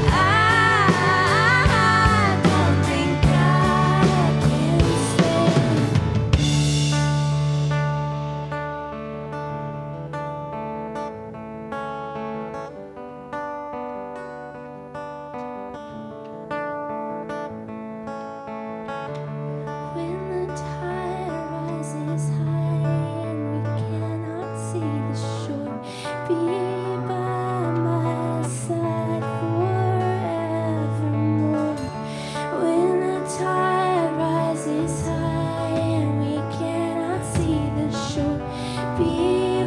I don't think I can stand. When the tide rises high and we cannot see the shore, be by my side forevermore. When the tide rises high and we cannot see the shore, be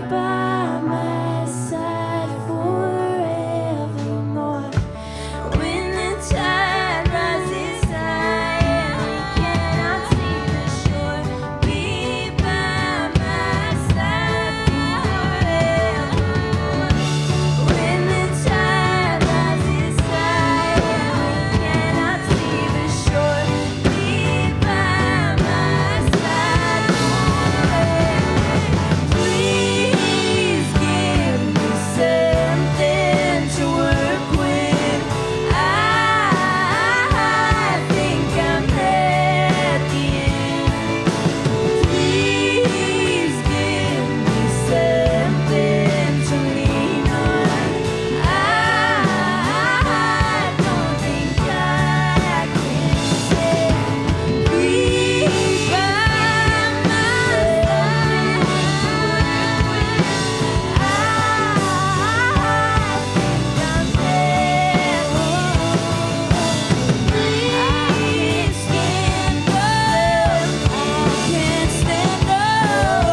by my side forevermore. When the tide rises high and we cannot see the shore, be by my side forevermore. When the tide rises high and we cannot see the shore, be by my side forevermore. Please give me something to work with. I think I'm at the end. Please give me something to lean on. I don't think I can stand. Please by my side to work with. I think I'm at the end. Please stand up. I can't stand up.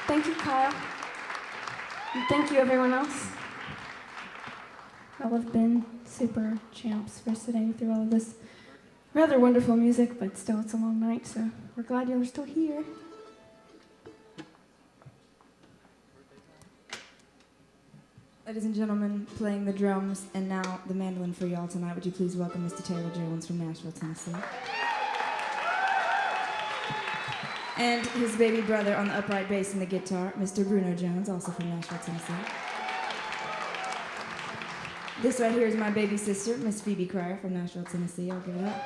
Thank you, Kyle. And thank you, everyone else. Y'all have been super champs for sitting through all of this rather wonderful music, but still, it's a long night, so we're glad y'all are still here. Ladies and gentlemen, playing the drums and now the mandolin for y'all tonight, would you please welcome Mr. Taylor Jones from Nashville, Tennessee. And his baby brother on the upright bass and the guitar, Mr. Bruno Jones, also from Nashville, Tennessee. This right here is my baby sister, Miss Phoebe Cryer from Nashville, Tennessee. I'll give it up.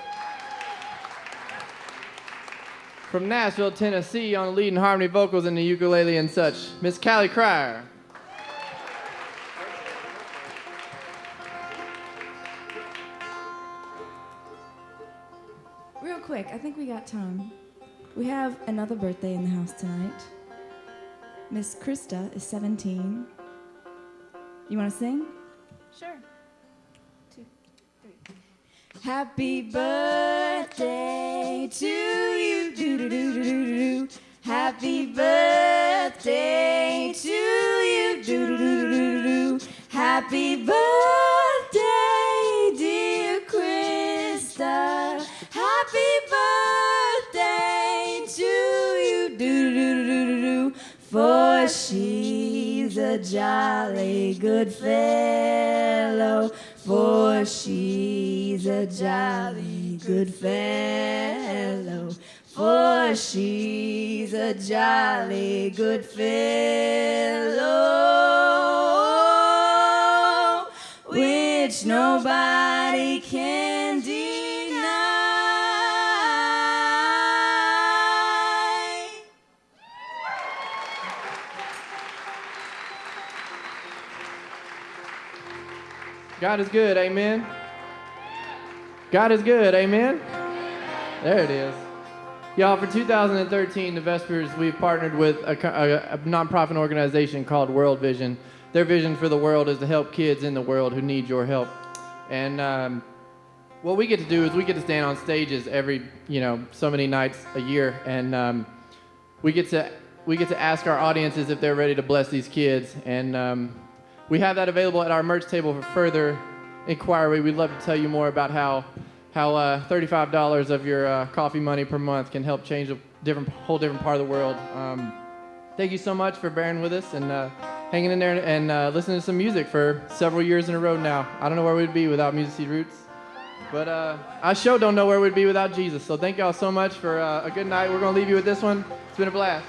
From Nashville, Tennessee, on the lead and harmony vocals and the ukulele and such, Miss Callie Cryer. Real quick, I think we got time. We have another birthday in the house tonight. Miss Krista is 17. You want to sing? Sure. 2, 3. Happy birthday to you. Do do do do do do. Happy birthday to you. Do do do do do. Happy birthday, dear Krista. Happy birthday to you. Do do do do do. For she's a jolly good fellow. For she's a jolly good fellow. For she's a jolly good fellow, which nobody can deny. God is good, amen. God is good, amen. There it is. Y'all, for 2013, the Vespers, we've partnered with a nonprofit organization called World Vision. Their vision for the world is to help kids in the world who need your help. And what we get to do is we get to stand on stages every, so many nights a year, and we get to ask our audiences if they're ready to bless these kids. And we have that available at our merch table for further inquiry. We'd love to tell you more about how $35 of your coffee money per month can help change a whole different part of the world. Thank you so much for bearing with us and hanging in there and listening to some music for several years in a row now. I don't know where we'd be without Music City Roots, but I sure don't know where we'd be without Jesus. So thank y'all so much for a good night. We're going to leave you with this one. It's been a blast.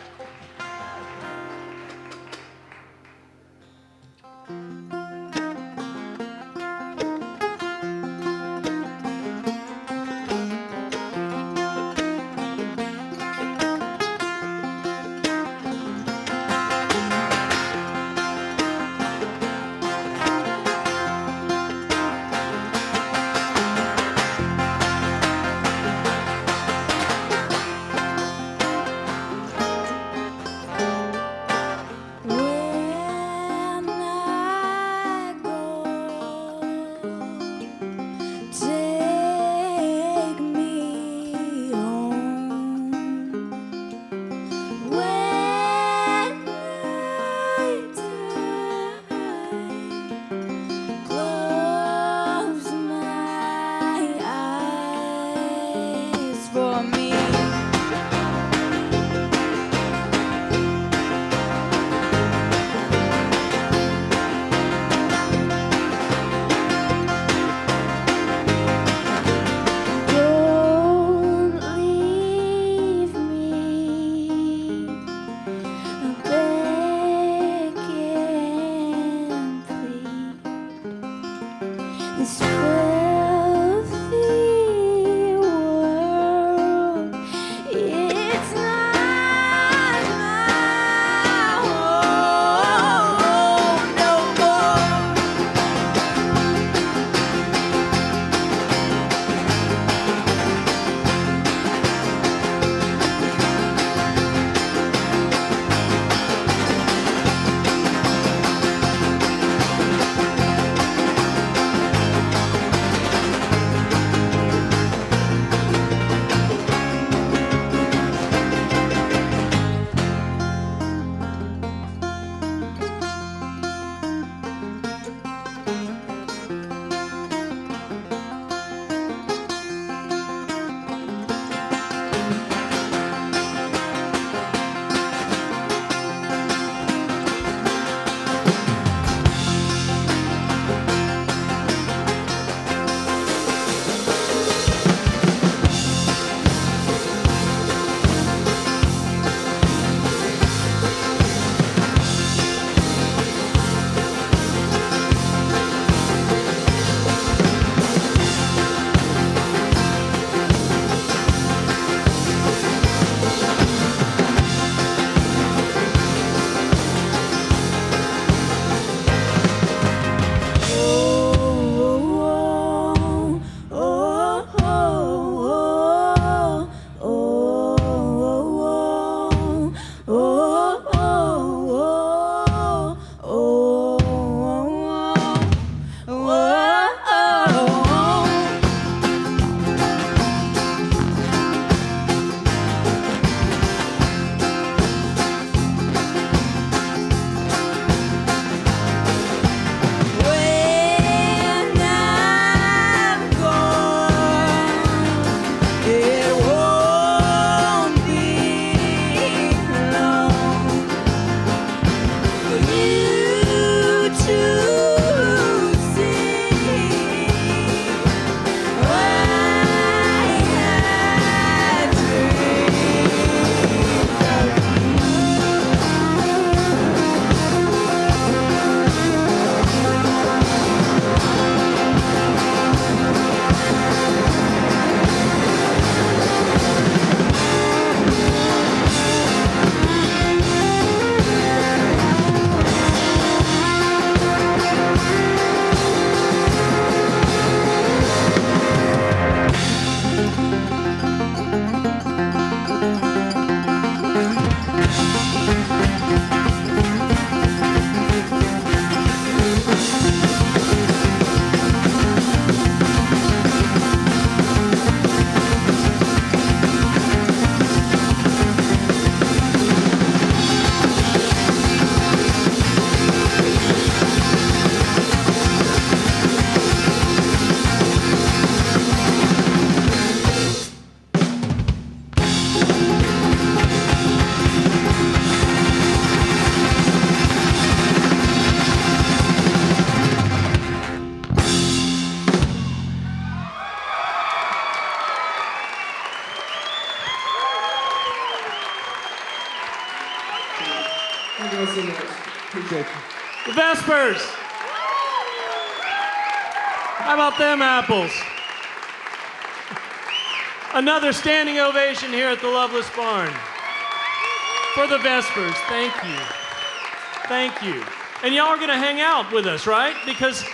Appreciate you. The Vespers. How about them apples? Another standing ovation here at the Loveless Barn for the Vespers. Thank you. Thank you. And y'all are going to hang out with us, right? Because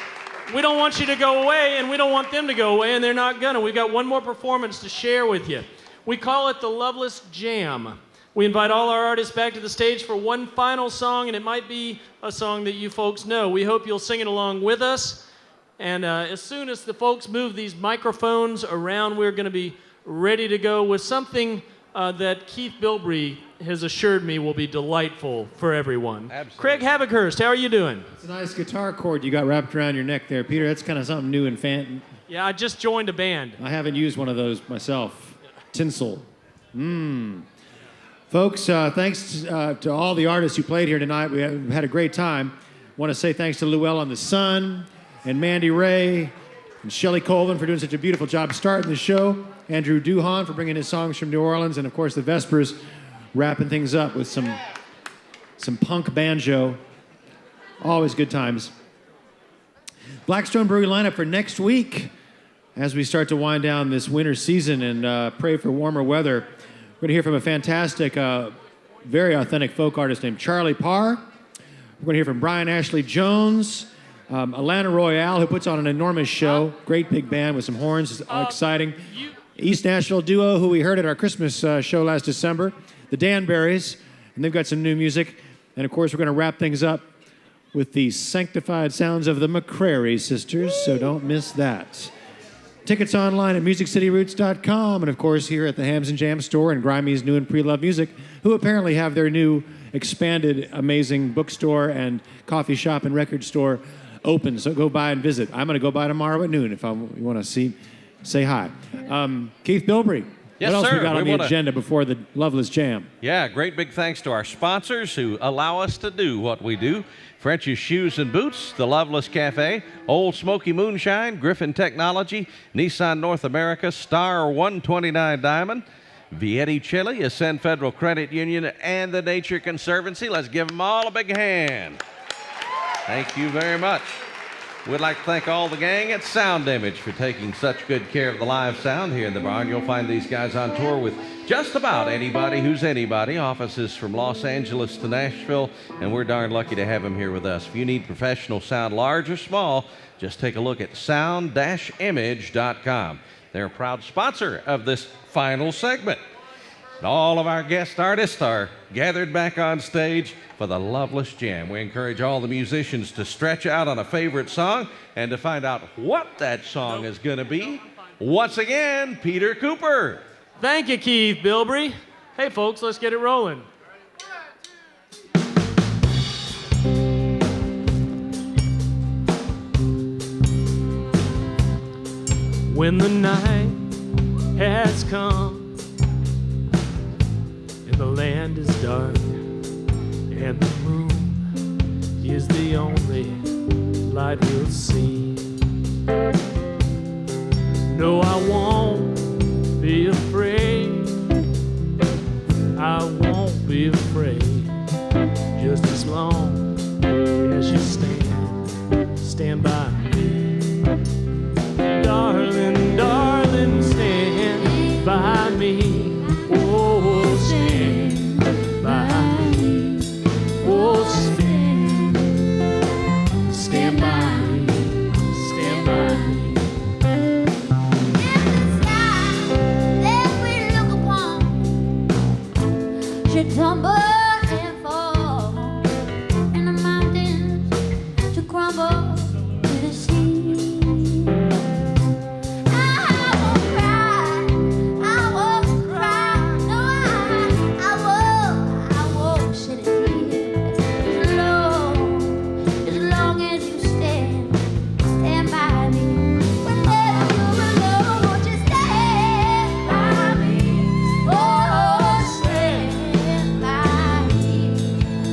we don't want you to go away, and we don't want them to go away, and they're not going to. We've got one more performance to share with you. We call it the Loveless Jam. We invite all our artists back to the stage for one final song, and it might be a song that you folks know. We hope you'll sing it along with us. And as soon as the folks move these microphones around, we're going to be ready to go with something that Keith Bilbrey has assured me will be delightful for everyone. Absolutely. Craig Havikhurst, how are you doing? It's a nice guitar cord you got wrapped around your neck there, Peter. That's kind of something new and fan. Yeah, I just joined a band. I haven't used one of those myself. Tinsel. Folks, thanks to all the artists who played here tonight. We had a great time. Want to say thanks to Llewellyn the Sun and Mandy Ray and Shelley Colvin for doing such a beautiful job starting the show. Andrew Duhon for bringing his songs from New Orleans, and of course the Vespers wrapping things up with some punk banjo. Always good times. Blackstone Brewery lineup for next week as we start to wind down this winter season and pray for warmer weather. We're going to hear from a fantastic, very authentic folk artist named Charlie Parr. We're going to hear from Brian Ashley Jones, Alana Royale, who puts on an enormous show. Great big band with some horns. It's exciting. East Nashville duo, who we heard at our Christmas show last December, the Danberries, and they've got some new music. And of course, we're going to wrap things up with the sanctified sounds of the McCrary sisters, so don't miss that. Tickets online at MusicCityRoots.com, and of course here at the Hams and Jam store and Grimey's New and Pre-Loved Music, who apparently have their new expanded, amazing bookstore and coffee shop and record store open. So go by and visit. I'm going to go by tomorrow at noon if you want to say hi. Keith Bilbrey. Yes, what else sir. we got on the agenda before the Loveless Jam? Yeah, great big thanks to our sponsors who allow us to do what we do. French's Shoes and Boots, the Loveless Cafe, Old Smoky Moonshine, Griffin Technology, Nissan North America, Star 129 Diamond, Vietti Chili, Ascend Federal Credit Union, and the Nature Conservancy. Let's give them all a big hand. Thank you very much. We'd like to thank all the gang at Sound Image for taking such good care of the live sound here in the barn. You'll find these guys on tour with just about anybody who's anybody. Offices from Los Angeles to Nashville, and we're darn lucky to have them here with us. If you need professional sound, large or small, just take a look at sound-image.com. They're a proud sponsor of this final segment. And all of our guest artists are gathered back on stage for the Loveless Jam. We encourage all the musicians to stretch out on a favorite song and to find out what that song is going to be. Once again, Peter Cooper. Thank you, Keith Bilbrey. Hey, folks, let's get it rolling. When the night has come and the land is dark and the moon is the only light we'll see, no, I won't be afraid. I won't be afraid, just as long as you stand by me. Darling, darling, stand by me. Oh, stand by me. Oh, stand by me. Stand by me. Should tumble and fall, and the mountains to crumble to the sea. I won't cry, no, I won't shed a tear. As long as you stand by me. Whenever you're alone, won't you stand by me? Oh, stand by me.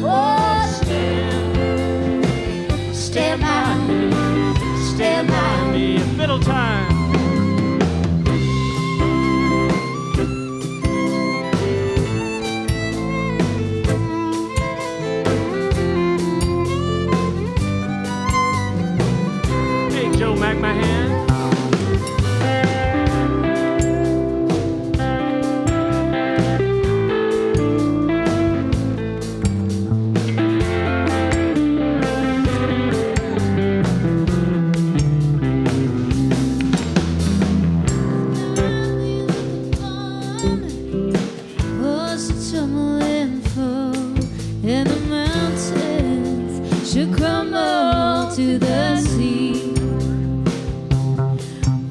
Oh, stand by me. Stand by me. Middle time. and the mountains should crumble to the sea.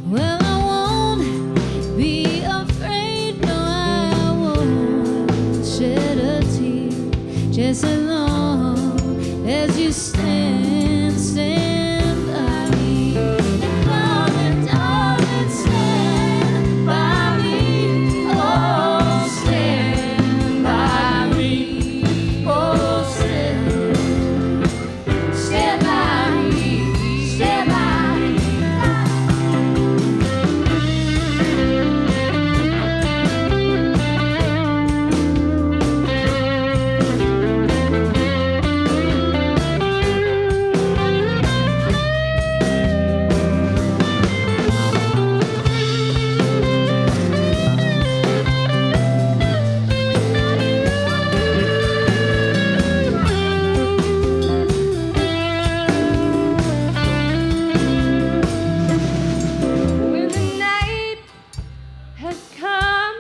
Well, I won't be afraid, no, I won't shed a tear, just as long as you stand, stand by me. Darling, darling, stand by me. Oh, stand by me. Oh, stand, stand by me. Stand by me. When the night has come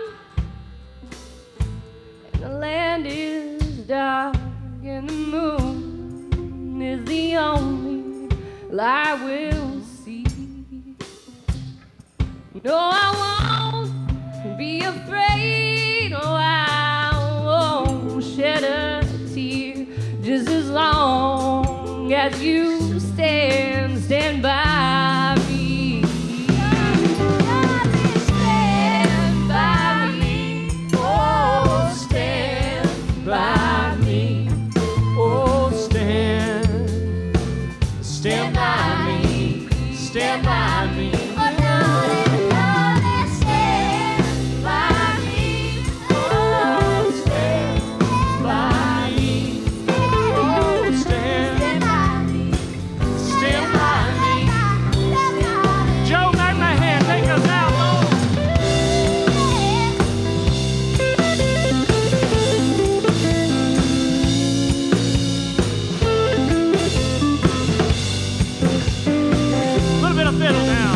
and the land is dark and the moon is the only light we'll see. No, I won't be afraid. No, I won't shed a tear, just as long as you stand, stand by me. Stand by me. Oh, stand by me. Oh, stand, stand by me, stand by me. Oh, darling, darling, stand by me. Oh, stand by me. Oh, stand, stand by me. Joe McMahon, take us out, Lord. A little bit of fiddle now.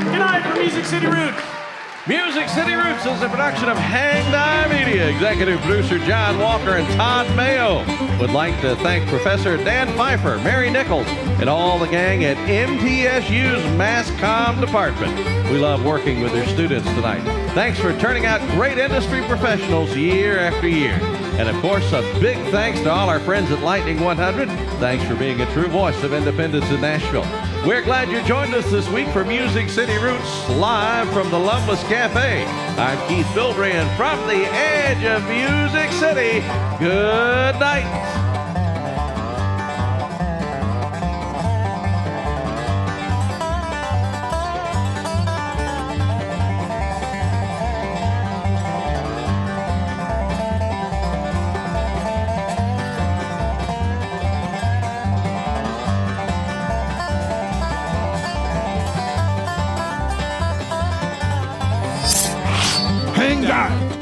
Good night from Music City Roots. Music City Roots is a production of Hang Die Media. Executive producer John Walker and Todd Mayo would like to thank Professor Dan Pfeiffer, Mary Nichols, and all the gang at MTSU's Mass Comm department. We love working with their students tonight. Thanks for turning out great industry professionals year after year. And of course, a big thanks to all our friends at Lightning 100. Thanks for being a true voice of independence in Nashville. We're glad you joined us this week for Music City Roots, live from the Loveless Cafe. I'm Keith Bilbrey, and from the edge of Music City, good night. Hang on.